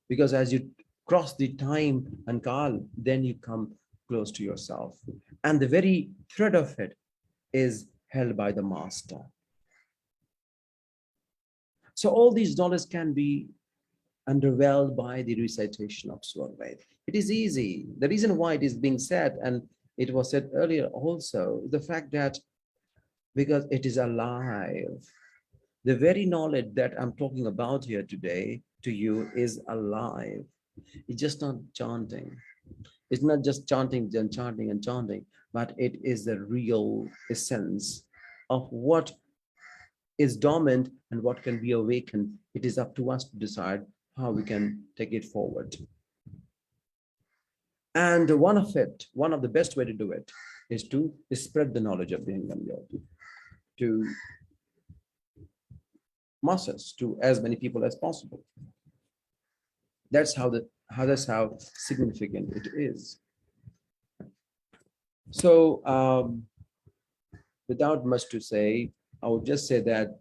Because as you cross the time and kal, then you come close to yourself. And the very thread of it is held by the master. So all these knowledge can be underwhelmed by the recitation of Swarved. It is easy. The reason why it is being said, and it was said earlier also, the fact that because it is alive. The very knowledge that I'm talking about here today to you is alive. It's just not chanting. It's not just chanting and chanting and chanting, but it is the real essence of what is dormant and what can be awakened. It is up to us to decide how we can take it forward. And one of the best way to do it is to spread the knowledge of Vihangam Yoga to masses, to as many people as possible. That's how significant it is. So without much to say, I would just say that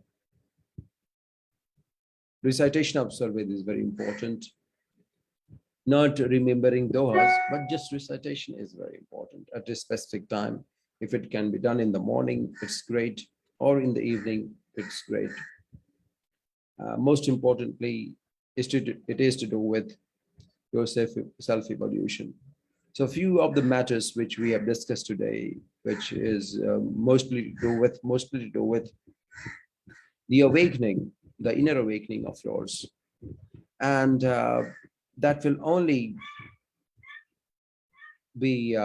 recitation of Swarved is very important. Not remembering dohas, but just recitation is very important at a specific time. If it can be done in the morning, it's great, or in the evening, it's great. Most importantly, it is to do with your self-evolution. So a few of the matters which we have discussed today, which is mostly to do with the awakening, the inner awakening of yours. And that will only be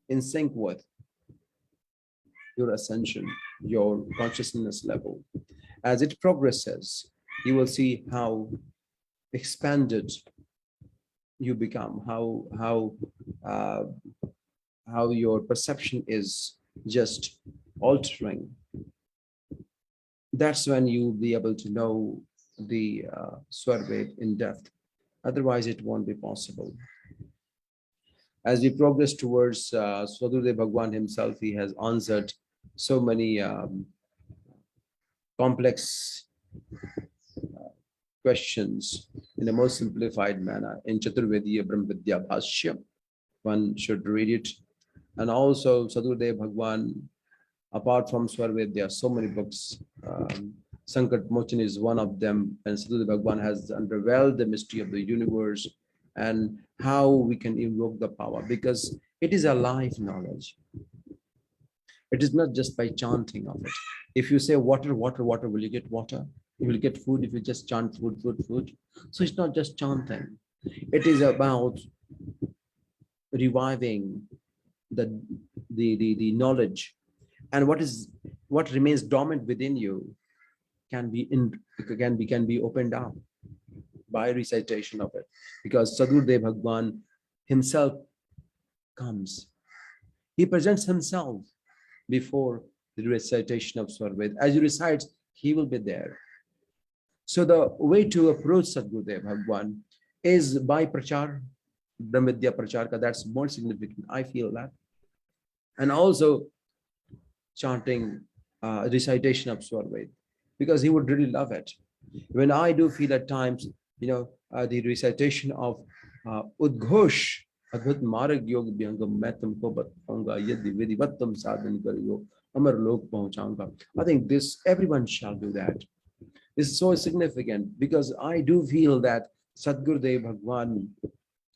in sync with your ascension, your consciousness level. As it progresses, you will see how expanded you become, how your perception is just altering. That's when you'll be able to know the Swarved in depth. Otherwise, it won't be possible. As we progress towards Swadudev Bhagwan himself, he has answered so many complex questions in a most simplified manner in Chaturvediya Brahmavidya Bhashya. One should read it. And also Swadudev Bhagwan, apart from Swarved, there are so many books. Sankat Mochan is one of them, and Sadhudev Bhagwan has unraveled the mystery of the universe and how we can invoke the power, because it is a life knowledge. It is not just by chanting of it. If you say water, water, water, will you get water? You will get food if you just chant food, food, food. So it's not just chanting. It is about reviving the knowledge, and what remains dormant within you can be opened up by recitation of it, because Sadhudev Bhagwan himself comes. He presents himself before the recitation of Swarved. As you recite, he will be there. So the way to approach Sadhudev Bhagwan is by prachar, Brahmavidya Pracharka. That's more significant, I feel that. And also chanting recitation of Swarved, because he would really love it. When I do feel at times, the recitation of Udghosh, Adbhut Marg Yog Vihangam Matam Ko Bataunga Yadi Vidivattam Sadhan Kariyo Amar Lok Pahunchaunga. I think this, everyone shall do that. This is so significant because I do feel that Sadgurudev Bhagwan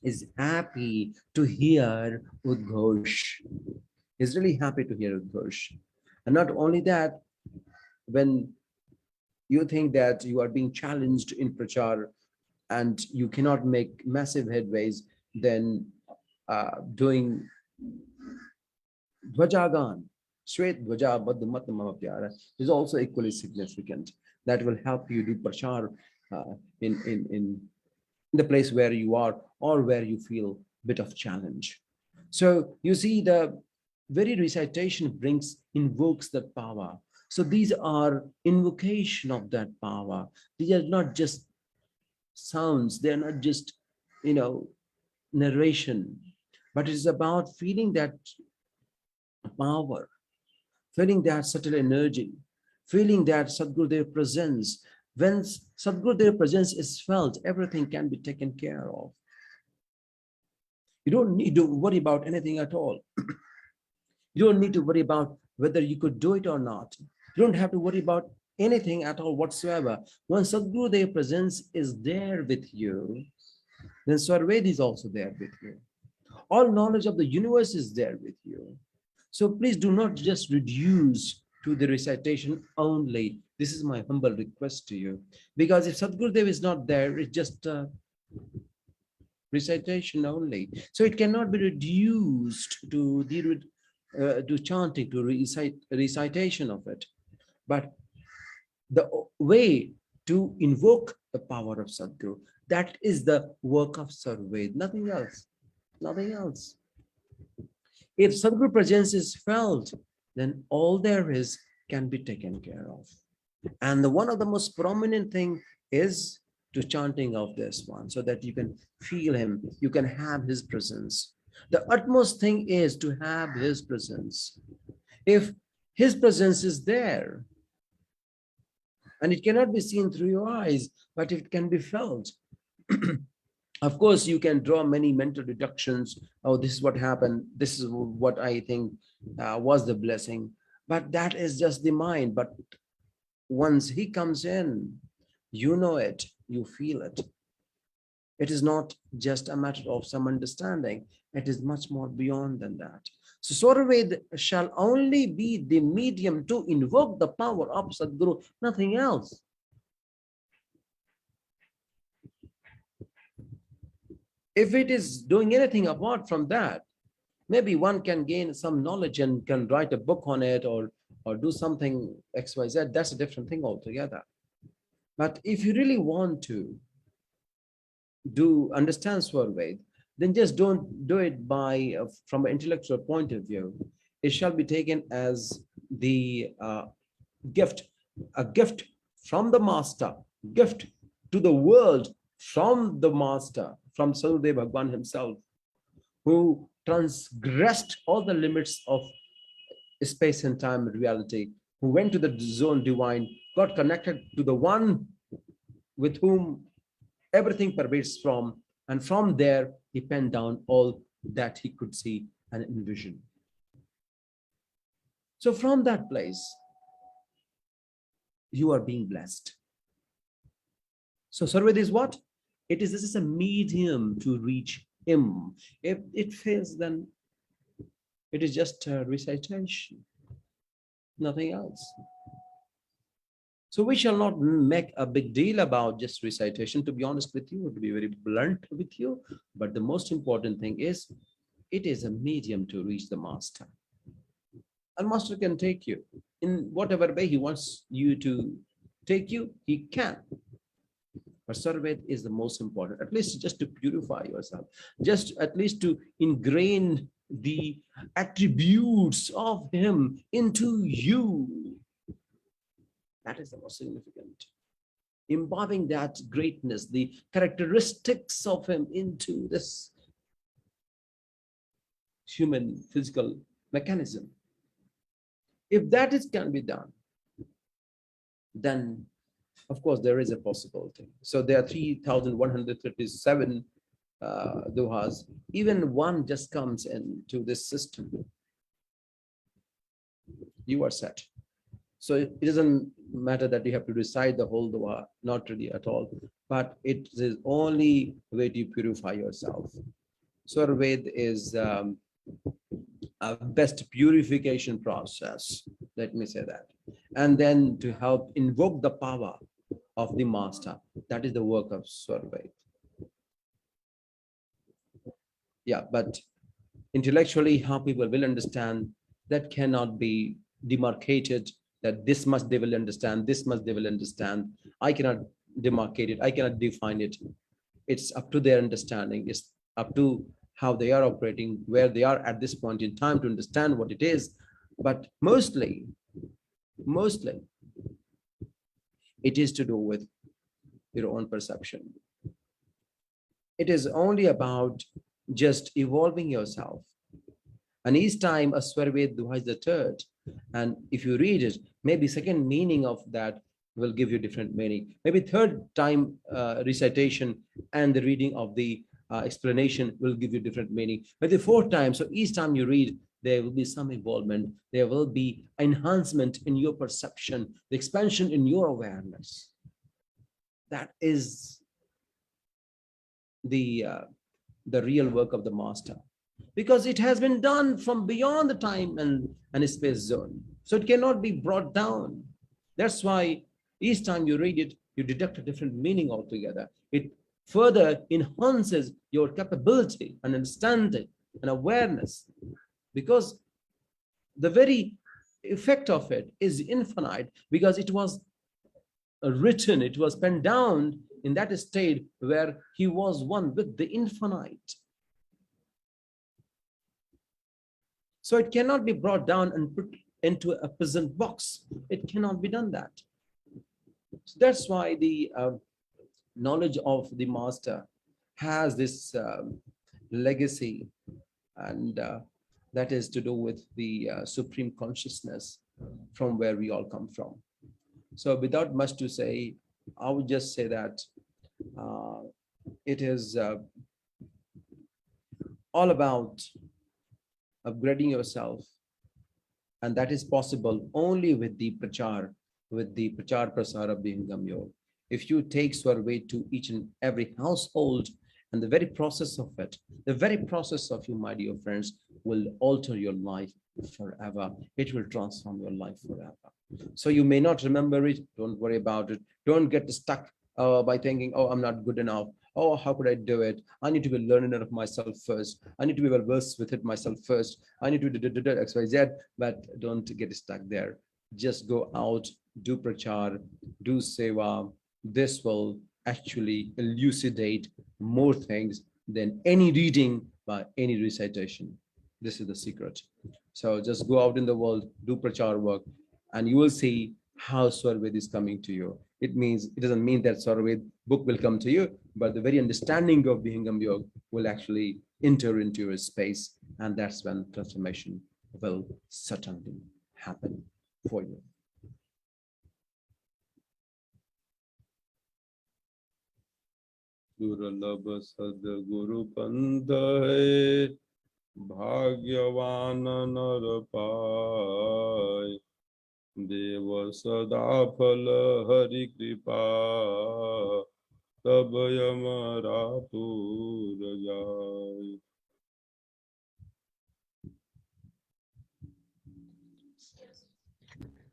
is happy to hear Udghosh. He's really happy to hear Udghosh. And not only that, when you think that you are being challenged in prachar and you cannot make massive headways, then doing Dvajagan, Shwet Dvaja Baddha Mata Mama Pyara is also equally significant. That will help you do prachar in the place where you are or where you feel a bit of challenge. So you see, the very recitation invokes that power. So these are invocation of that power. These are not just sounds, they're not just, narration, but it is about feeling that power, feeling that subtle energy, feeling that Sadgurudev presence. When Sadgurudev presence is felt, everything can be taken care of. You don't need to worry about anything at all. You don't need to worry about whether you could do it or not. You don't have to worry about anything at all whatsoever. When Sadgurudev presence is there with you, then Swarved is also there with you. All knowledge of the universe is there with you. So please do not just reduce to the recitation only. This is my humble request to you. Because if Sadgurudev is not there, it's just recitation only. So it cannot be reduced to chanting, to recitation of it. But the way to invoke the power of Sadguru, that is the work of Swarved, nothing else. Nothing else. If Sadguru presence is felt, then all there is can be taken care of. And one of the most prominent thing is to chanting of this one, so that you can feel him, you can have his presence. The utmost thing is to have his presence. If his presence is there, and it cannot be seen through your eyes, but it can be felt. Of course, you can draw many mental deductions. Oh, this is what happened. This is what I think was the blessing. But that is just the mind. But once he comes in, you know it, you feel it. It is not just a matter of some understanding. It is much more beyond than that. So Swarved shall only be the medium to invoke the power of Sadguru, nothing else. If it is doing anything apart from that, maybe one can gain some knowledge and can write a book on it or do something XYZ. That's a different thing altogether. But if you really want to understand Swarved, then just don't do it by from an intellectual point of view. It shall be taken as the gift, a gift from the master, gift to the world from the master, from Sadgurudev Bhagwan himself, who transgressed all the limits of space and time and reality, who went to the zone divine, got connected to the one with whom everything pervades from, and from there he penned down all that he could see and envision. So from that place, you are being blessed. So Swarved is what? This is a medium to reach him. If it fails, then it is just a recitation, nothing else. So we shall not make a big deal about just recitation, to be honest with you, to be very blunt with you. But the most important thing is, it is a medium to reach the master. And master can take you in whatever way he wants you to take you, he can. But Swarved is the most important, at least just to purify yourself, just at least to ingrain the attributes of him into you. That is the most significant. Imbibing that greatness, the characteristics of him into this human physical mechanism. If that can be done, then Of course, there is a possibility. So there are 3,137 dohas. Even one just comes into this system, you are set. So it doesn't matter that you have to recite the whole doha, not really at all, but it is only way to purify yourself. Swarved is a best purification process, let me say that. And then to help invoke the power of the master, that is the work of Swarved. Yeah, but intellectually, how people will understand, that cannot be demarcated, that this much they will understand, this much they will understand. I cannot demarcate it, I cannot define it. It's up to their understanding, it's up to how they are operating, where they are at this point in time to understand what it is. But mostly, it is to do with your own perception. It is only about just evolving yourself. And each time a Swarved Duha is the third, and if you read it, maybe second meaning of that will give you different meaning. Maybe third time recitation and the reading of the explanation will give you different meaning. Maybe fourth time, so each time you read, there will be some involvement, there will be enhancement in your perception, the expansion in your awareness. That is the real work of the master, because it has been done from beyond the time and space zone, so it cannot be brought down. That's why each time you read it, you deduct a different meaning altogether. It further enhances your capability and understanding and awareness, because the very effect of it is infinite, because it was written, it was penned down in that state where he was one with the infinite. So it cannot be brought down and put into a present box. It cannot be done that. So that's why the knowledge of the master has this legacy, and that is to do with the supreme consciousness from where we all come from. So without much to say, I would just say that it is all about upgrading yourself, and that is possible only with the prachar prasar of Vihangam Yoga. If you take Swarved to each and every household, and the very process of it, the very process of you, my dear friends, will alter your life forever. It will transform your life forever. So you may not remember it, don't worry about it. Don't get stuck by thinking, oh, I'm not good enough. Oh, how could I do it? I need to be learning it of myself first. I need to be well versed with it myself first. I need to do X, Y, Z, but don't get stuck there. Just go out, do prachar, do seva. This will actually elucidate more things than any reading by any recitation. This is the secret. So just go out in the world, do prachar work, and you will see how Swarved is coming to you. It doesn't mean that Swarved book will come to you, but the very understanding of Vihangam Yoga will actually enter into your space, and that's when transformation will certainly happen for you. दुर्लभ सद्गुरु पंथ है, भाग्यवान नर पाय। देव सदा फल हरि कृपा, तब यमरा पूर जाय।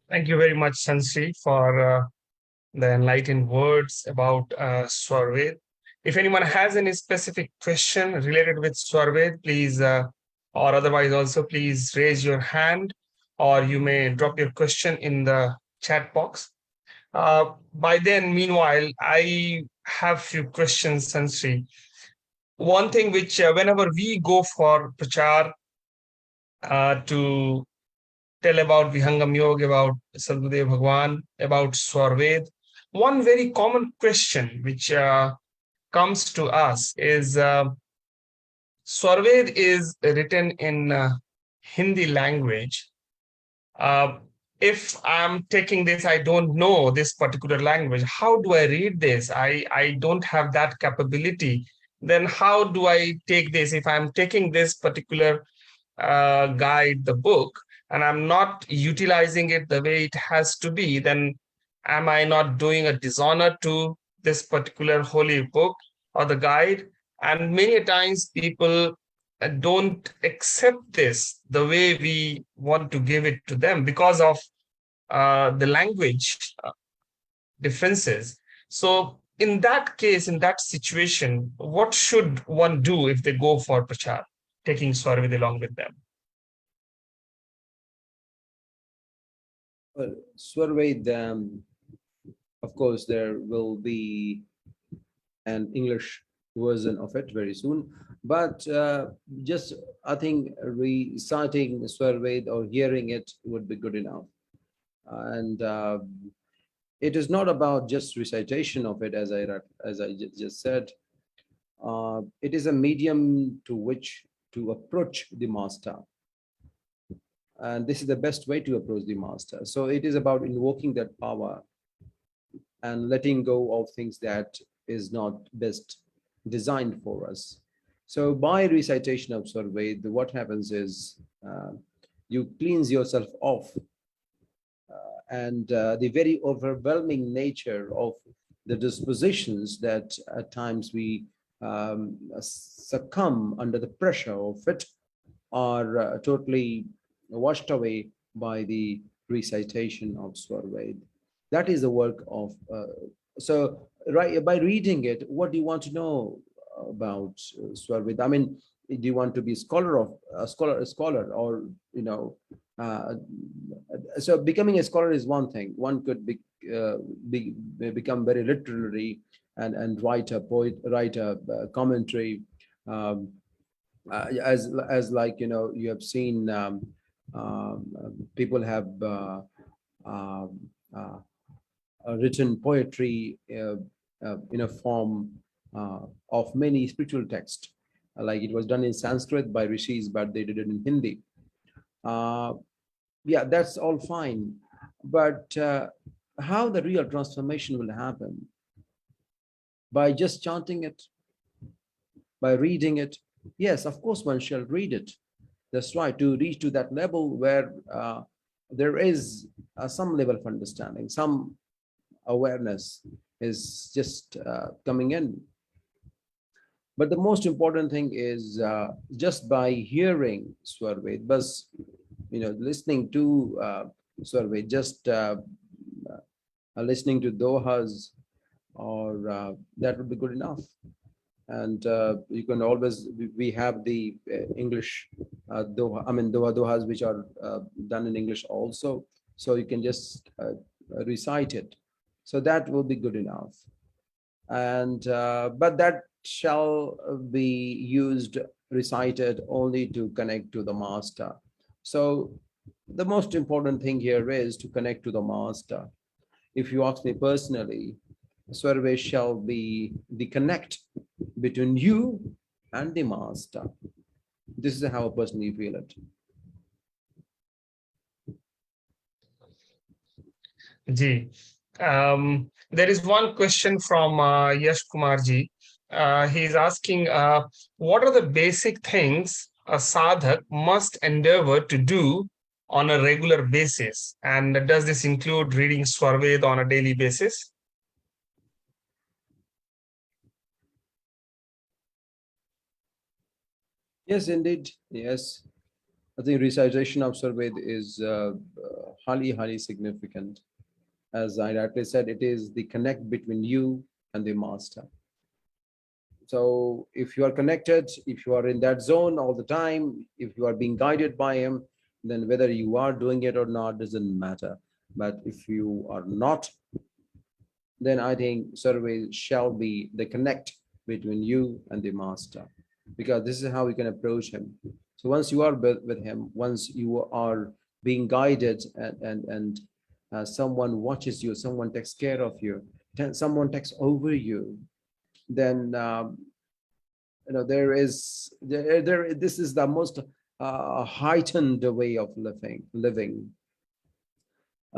Thank you very much, Shri, for the enlightened words about Swarved. If anyone has any specific question related with Swarved, please, or otherwise also, please raise your hand, or you may drop your question in the chat box. By then, meanwhile, I have few questions, Shri. One thing which, whenever we go for prachar to tell about Vihangam Yoga, about Sadgurudev Bhagwan, about Swarved, one very common question which comes to us is Swarved is written in Hindi language. if I'm taking this, I don't know this particular language. How do I read this? I don't have that capability. Then how do I take this? If I'm taking this particular guide, the book, and I'm not utilizing it the way it has to be, then am I not doing a dishonor to this particular holy book or the guide? And many times people don't accept this the way we want to give it to them because of the language differences. So, in that case, in that situation, what should one do if they go for prachar, taking Swarved along with them? Well, Swarved, of course, there will be an English version of it very soon. But just, I think, reciting Swarved or hearing it would be good enough. And it is not about just recitation of it, as I just said. It is a medium to which to approach the master. And this is the best way to approach the master. So it is about invoking that power and letting go of things that is not best designed for us. So by recitation of Swarved, what happens is you cleanse yourself off, and the very overwhelming nature of the dispositions that at times we succumb under the pressure of it are totally washed away by the recitation of Swarved. That is the work of, so right, by reading it, what do you want to know about Swarved? I mean, do you want to be a scholar or, you know, so becoming a scholar is one thing. One could become very literary and write a commentary, as like, you know, you have seen people have written poetry in a form of many spiritual texts. Like it was done in Sanskrit by rishis, but they did it in Hindi. Yeah, that's all fine. But how the real transformation will happen? By just chanting it, by reading it. Yes, of course, one shall read it. That's right, to reach to that level where there is some level of understanding, some awareness is just coming in. But the most important thing is just by hearing Swarved, but, you know, listening to Swarved, just listening to dohas, or that would be good enough. And you can always, we have the English doha, I mean dohas which are done in English also. So you can just recite it. So that will be good enough. And but that shall be used, recited only to connect to the master. So the most important thing here is to connect to the master. If you ask me personally, Swarved shall be the connect between you and the master. This is how I personally feel it. Ji. There is one question from Yash Kumar ji. He's asking, what are the basic things a sadhak must endeavor to do on a regular basis? And does this include reading Swarved on a daily basis? Yes, indeed. Yes. I think recitation of Swarved is highly significant. As I rightly said, it is the connect between you and the master. So if you are connected, if you are in that zone all the time, if you are being guided by him, then whether you are doing it or not doesn't matter. But if you are not, then I think Swarved shall be the connect between you and the master, because this is how you can approach him. So once you are with him, once you are being guided, and someone watches you, someone takes care of you, someone takes over you, then you know, there is this is the most heightened way of living.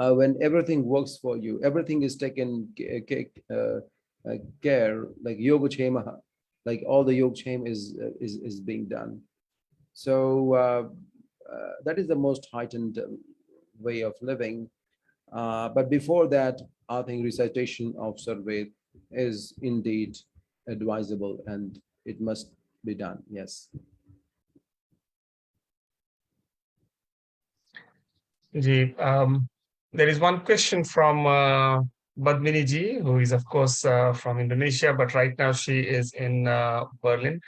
when everything works for you, everything is taken care, like yoga chema, like all the yoga chain is being done. So that is the most heightened way of living. But before that, I think recitation of Swarved is indeed advisable and it must be done. Yes. Ji, there is one question from Badmini ji, who is of course from Indonesia, but right now she is in Berlin.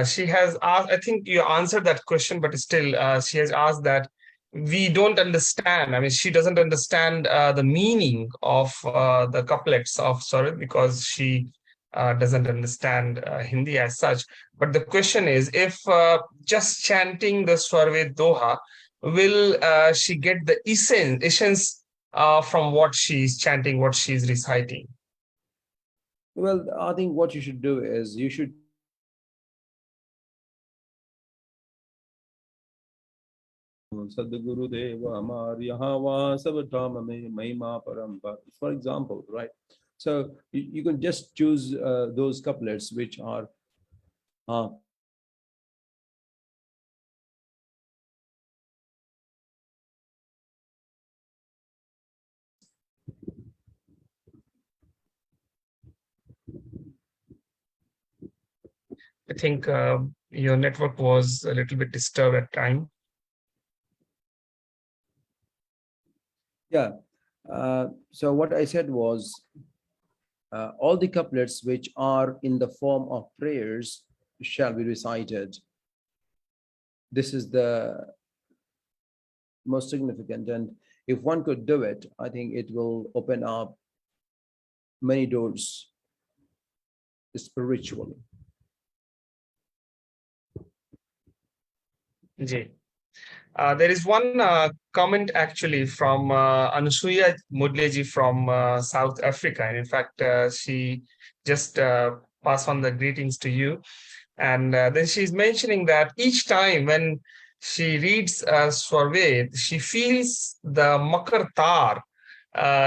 She has asked, I think you answered that question, but still she has asked that we don't understand. I mean, she doesn't understand the meaning of the couplets of Swarved because she doesn't understand Hindi as such. But the question is, if just chanting the Swarved Doha, will she get the essence from what she's chanting, what she's reciting? Well, I think what you should do is you should Sadguru Deva Amar Yahawa Sabatam Mahima Parampa. For example, right? So you can just choose those couplets which are I think your network was a little bit disturbed at time. yeah. So what I said was all the couplets which are in the form of prayers shall be recited. This is the most significant, and if one could do it, I think it will open up many doors spiritually. Ji. There is one comment actually from Anusuya Mudleji from South Africa. And in fact, she just passed on the greetings to you. And then she's mentioning that each time when she reads Swarved, she feels the Makar Tar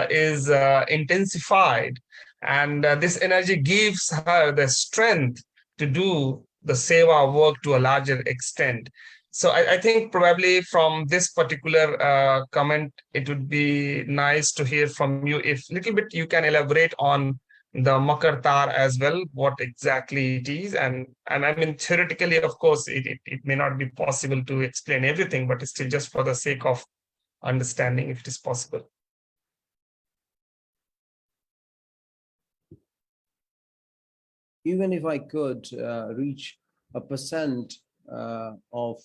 is intensified. And this energy gives her the strength to do the seva work to a larger extent. So I think probably from this particular comment, it would be nice to hear from you if little bit you can elaborate on the Makar Tar as well, what exactly it is. And I mean, theoretically, of course, it may not be possible to explain everything, but still just for the sake of understanding, if it is possible. Even if I could reach a percent of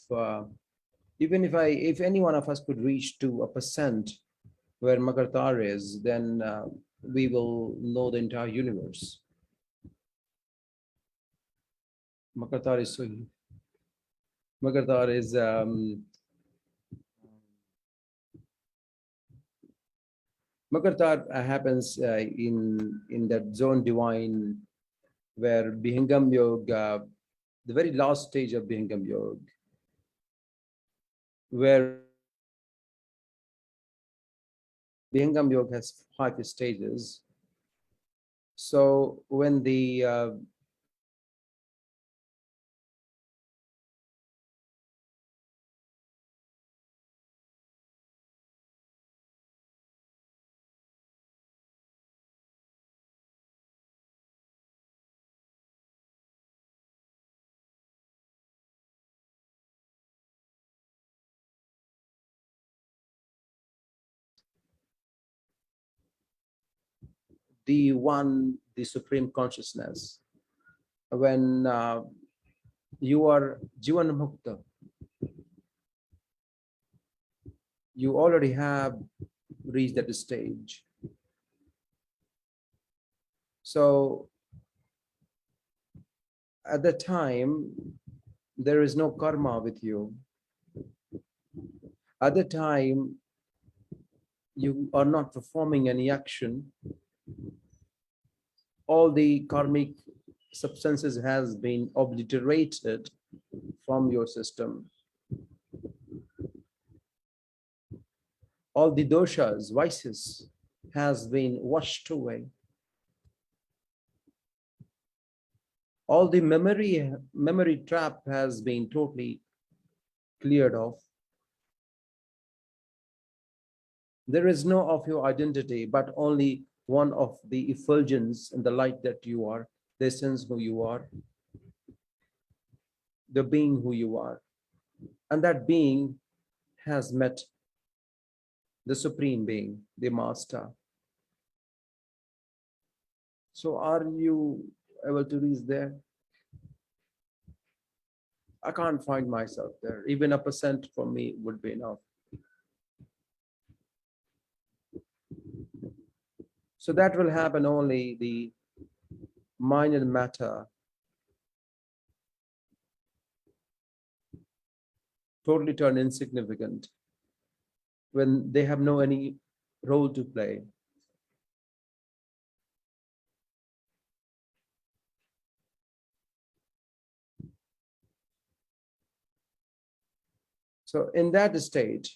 even if any one of us could reach to a percent where Makartar is, then we will know the entire universe. Makartar is so Makartar is Makartar happens in that zone divine where Vihangam Yoga, the very last stage of Vihangam Yoga, where Vihangam Yoga has 5 stages. So when the one, the supreme consciousness, when you are Jivan Mukta, you already have reached that stage. So at that time, there is no karma with you. At the time, you are not performing any action. All the karmic substances has been obliterated from your system. all the doshas, vices has been washed away. All the memory trap has been totally cleared off. There is no of your identity, but only one of the effulgence and the light that you are, the essence who you are, the being who you are. And that being has met the Supreme Being, the Master. So are you able to reach there? I can't find myself there. Even 1% for me would be enough. So that will happen only the mind and matter totally turn insignificant when they have no any role to play. So in that state,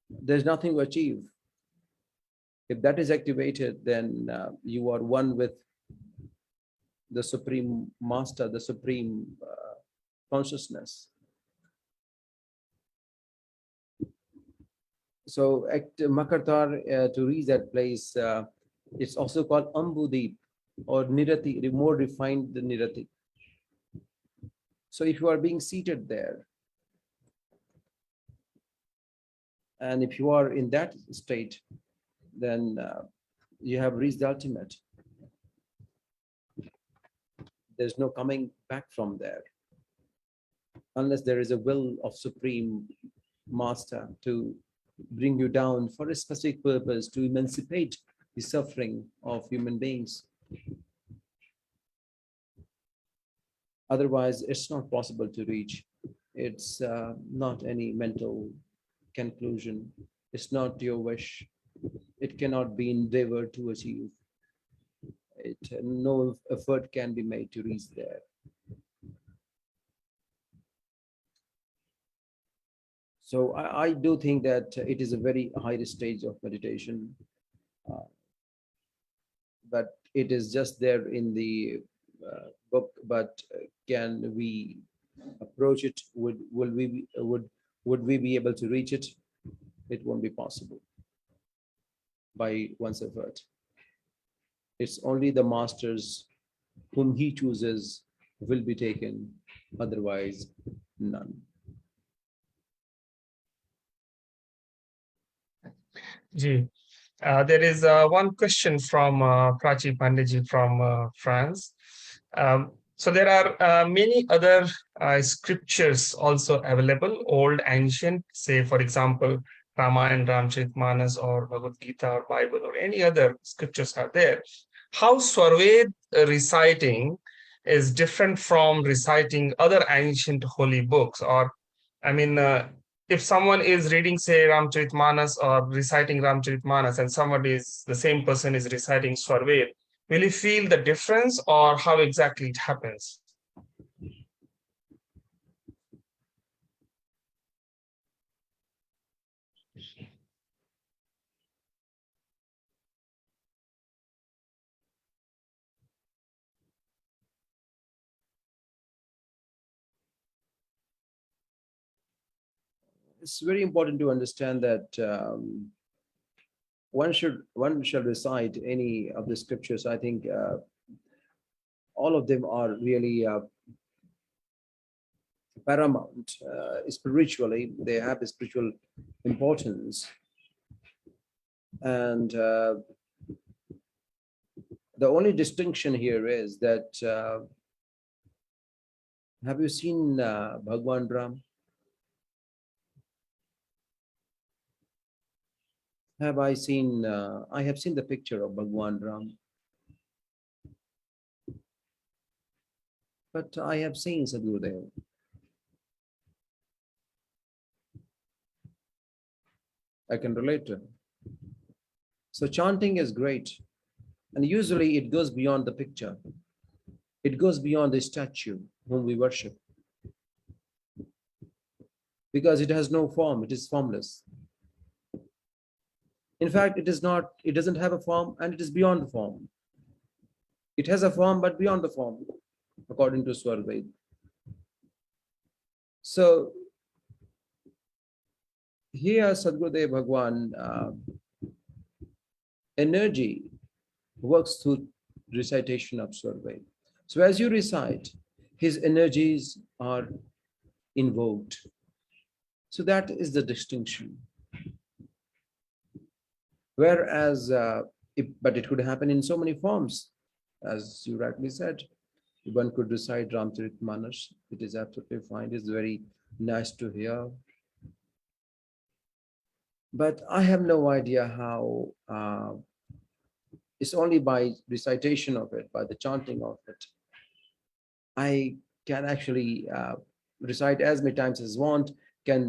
there's nothing to achieve. If that is activated, then you are one with the Supreme Master, the Supreme consciousness. So at Makartar, to reach that place, it's also called Ambudeep or Nirati, more refined than Nirati. So if you are being seated there, and if you are in that state, then you have reached the ultimate. There's no coming back from there, unless there is a will of Supreme Master to bring you down for a specific purpose, to emancipate the suffering of human beings. Otherwise, it's not possible to reach. It's not any mental conclusion. It's not your wish. It cannot be endeavored to achieve. No effort can be made to reach there. So I do think that it is a very high stage of meditation, but it is just there in the book. But can we approach it? Would we be able to reach it? It won't be possible by one's effort. It's only the masters whom he chooses will be taken, otherwise none. Ji, there is one question from Prachi Pandeyji from France. So there are many other scriptures also available, old, ancient, say for example, Ramayana, Ramcharitmanas or Bhagavad Gita or Bible or any other scriptures are there. How Swarved reciting is different from reciting other ancient holy books? Or, I mean, if someone is reading, say, Ramcharitmanas or reciting Ramcharitmanas, and the same person is reciting Swarved, will you feel the difference, or how exactly it happens? It's very important to understand that one shall recite any of the scriptures. I think all of them are really paramount spiritually. They have a spiritual importance, and the only distinction here is that have you seen Bhagwan Ram? I have seen the picture of Bhagwan Ram, but I have seen Sadhudev. I can relate to him. So chanting is great, and usually it goes beyond the picture. It goes beyond the statue whom we worship. because it has no form, it is formless. In fact, it doesn't have a form, and it is beyond the form. It has a form, but beyond the form, according to Swarved. So here Sadgurudev Bhagwan, energy works through recitation of Swarved. So as you recite, his energies are invoked. So that is the distinction. Whereas, but it could happen in so many forms, as you rightly said. One could recite Ramcharitmanas. It is absolutely fine. It's very nice to hear. But I have no idea how. It's only by recitation of it, by the chanting of it, I can actually recite as many times as I want, can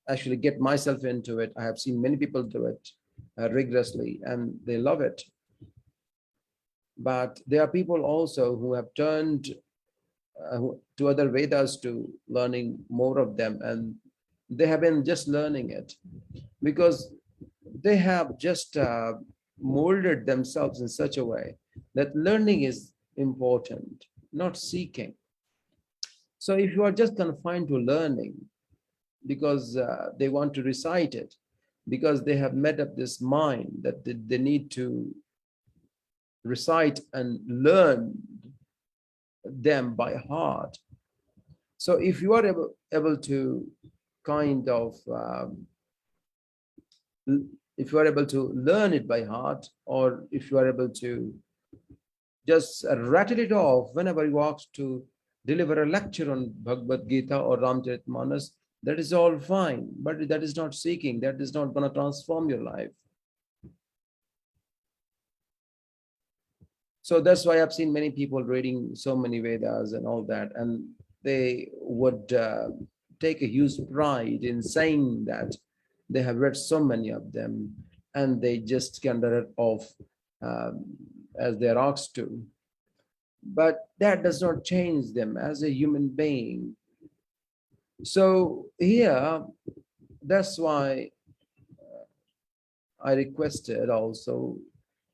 actually get myself into it. I have seen many people do it rigorously, and they love it. But there are people also who have turned to other Vedas, to learning more of them, and they have been just learning it because they have just molded themselves in such a way that learning is important, not seeking. So if you are just confined to learning because they want to recite it, because they have made up this mind that they need to recite and learn them by heart. So if you are able to kind of if you are able to learn it by heart, or if you are able to just rattle it off whenever you ask to deliver a lecture on Bhagavad Gita or Ramcharitmanas, that is all fine, but that is not seeking. That is not going to transform your life. So that's why I've seen many people reading so many Vedas and all that, and they would take a huge pride in saying that they have read so many of them, and they just can let it off as they're asked to. But that does not change them as a human being. So here, that's why I requested also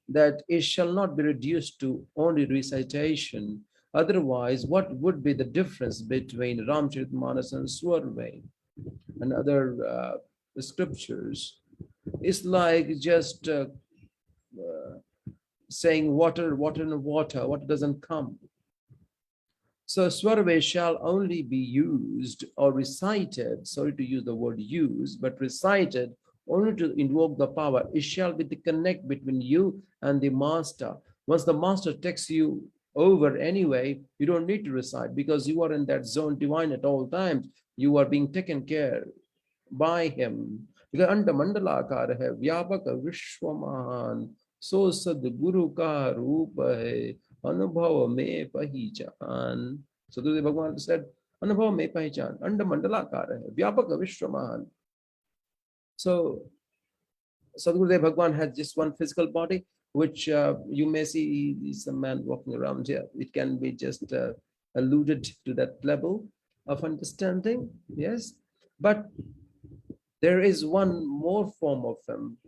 that it shall not be reduced to only recitation. Otherwise, what would be the difference between Ramcharitmanas and Swarved and other scriptures? It's like just saying water, water doesn't come. So Swarved shall only be used or recited, sorry to use the word use, but recited only to invoke the power. It shall be the connect between you and the master. Once the master takes you over anyway, you don't need to recite because you are in that zone divine at all times. You are being taken care by him. Because anda mandala kar hai, vyapaka vishwamahan, so sad guru ka rupa hai, anubhava me pahichan. So the Bhagavan said, anubhava me pahichan, anda mandala kar hai, vyapaka vishwamahan. So Sadgurudev Bhagwan has just one physical body, which you may see some man walking around here. It can be just alluded to that level of understanding, yes. But there is one more form of him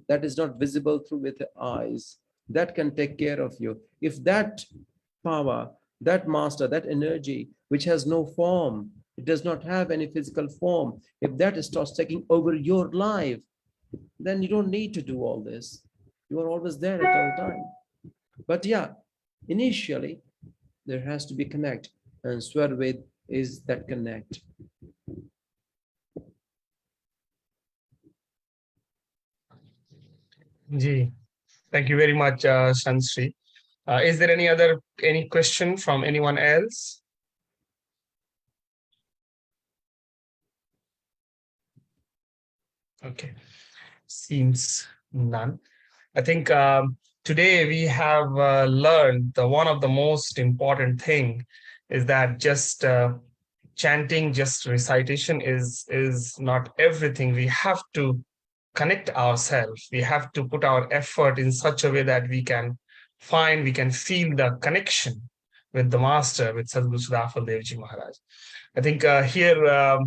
that is not visible through with the eyes, that can take care of you. If that power, that master, that energy, which has no form, it does not have any physical form, if that starts taking over your life, then you don't need to do all this. You are always there at all time. But yeah, initially, there has to be connect, and Swarved is that connect. Ji, thank you very much, Shri. Is there any question from anyone else? Okay, seems none. I think today we have learned one of the most important thing is that just chanting, just recitation is not everything. We have to connect ourselves. We have to put our effort in such a way that we can feel the connection with the master, with Sadhguru Sudhafal Devji Maharaj. I think here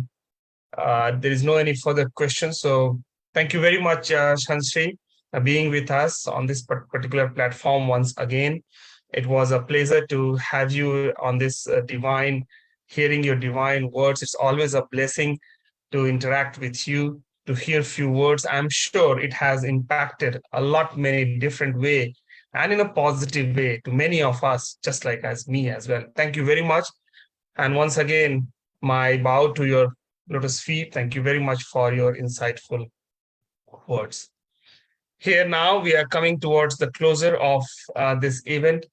there is no any further questions. So thank you very much, Shri, being with us on this particular platform once again. It was a pleasure to have you on this divine, hearing your divine words. It's always a blessing to interact with you, to hear few words. I'm sure it has impacted a lot, many different way and in a positive way to many of us, just like as me as well. Thank you very much. And once again, my bow to your lotus feet. Thank you very much for your insightful words. Here now we are coming towards the closer of this event.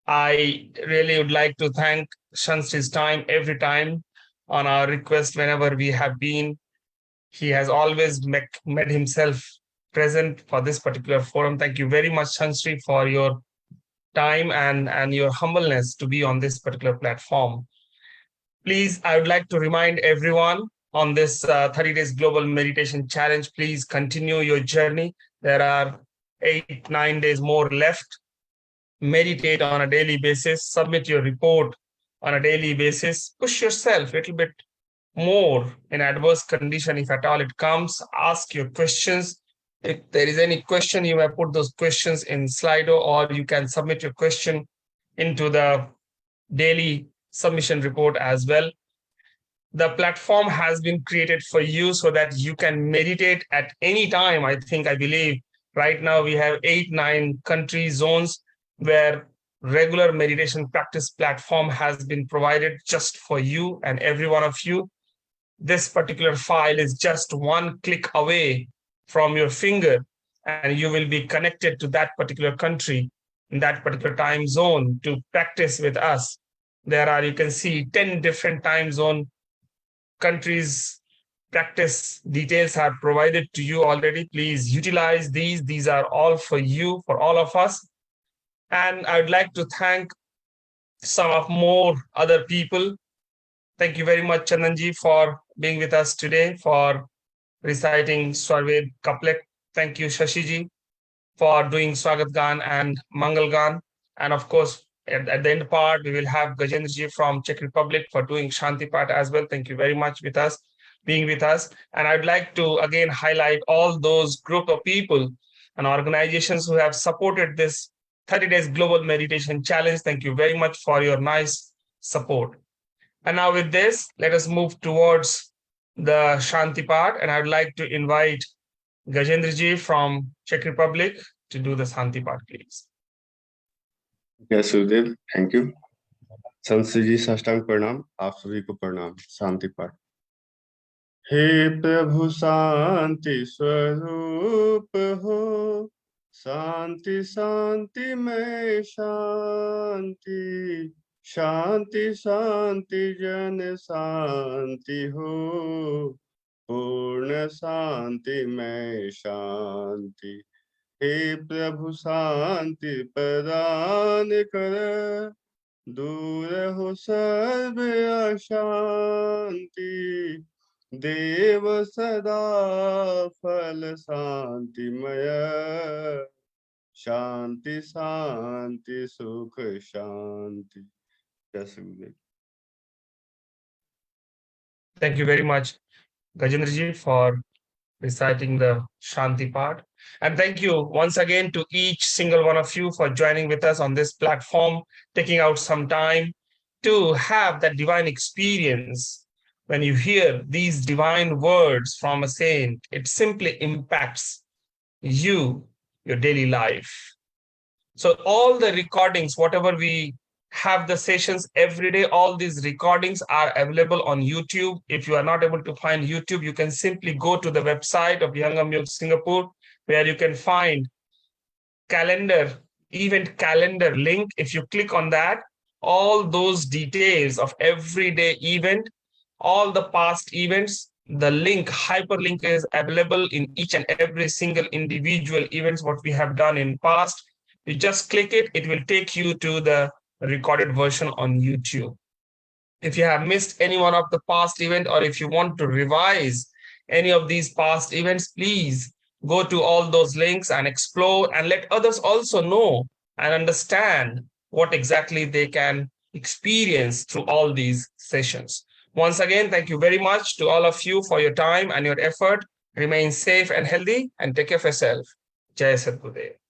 I really would like to thank Shanstri's time every time on our request whenever we have been. He has always made himself present for this particular forum. Thank you very much, Shanstri, for your time and your humbleness to be on this particular platform. Please, I would like to remind everyone on this 30 days global meditation challenge, please continue your journey. There are 8-9 days more left. Meditate on a daily basis, submit your report on a daily basis, push yourself a little bit more in adverse condition. If at all it comes, ask your questions. If there is any question, you may put those questions in Slido, or you can submit your question into the daily submission report as well. The platform has been created for you so that you can meditate at any time. I believe right now we have 8-9 country zones where regular meditation practice platform has been provided just for you and every one of you. This particular file is just one click away from your finger, and you will be connected to that particular country in that particular time zone to practice with us. There are, you can see 10 different time zone countries. Practice details are provided to you already. Please utilize these. These are all for you, for all of us. And I would like to thank some of more other people. Thank you very much, Chandanji, for being with us today, for reciting Swarved couplet. Thank you, Shashiji, for doing Swagat Gan and Mangal Gan. And of course, at the end part, we will have Gajendraji from Czech Republic for doing Shanti Part as well. Thank you very much with us, being with us. And I'd like to again highlight all those group of people and organizations who have supported this 30 days global meditation challenge. Thank you very much for your nice support. And now with this, let us move towards the Shanti part. And I'd like to invite Gajendraji from Czech Republic to do the Shanti part, please. Yes, Sudev, thank you. संत जी साष्टांग प्रणाम, आप सभी को प्रणाम। शांति पाठ। हे प्रभु शांति स्वरूप हो, शांति शांति में शांति, शांति शांति जन शांति हो, पूर्ण शांति में शांति। हे प्रभु शांति प्रदान कर, दूर हो सर्व अशांति, देव सदा फल शांतिमय, शांति शांति सुख शांति। जय गुरुदेव। Thank you very much, Gajendraji, for reciting the Shanti part. And thank you once again to each single one of you for joining with us on this platform, taking out some time to have that divine experience. When you hear these divine words from a saint, it simply impacts you, your daily life. So all the recordings, whatever we have the sessions every day, all these recordings are available on YouTube. If you are not able to find YouTube, you can simply go to the website of Vihangam Yoga Singapore, where you can find calendar, event calendar link. If you click on that, all those details of everyday event, all the past events, the link, hyperlink is available in each and every single individual events, what we have done in past. You just click it, it will take you to the recorded version on YouTube. If you have missed any one of the past event, or if you want to revise any of these past events, please go to all those links and explore and let others also know and understand what exactly they can experienced through all these sessions. Once again, thank you very much to all of you for your time and your effort. Remain safe and healthy and take care of yourself. Jai Sadgurudev.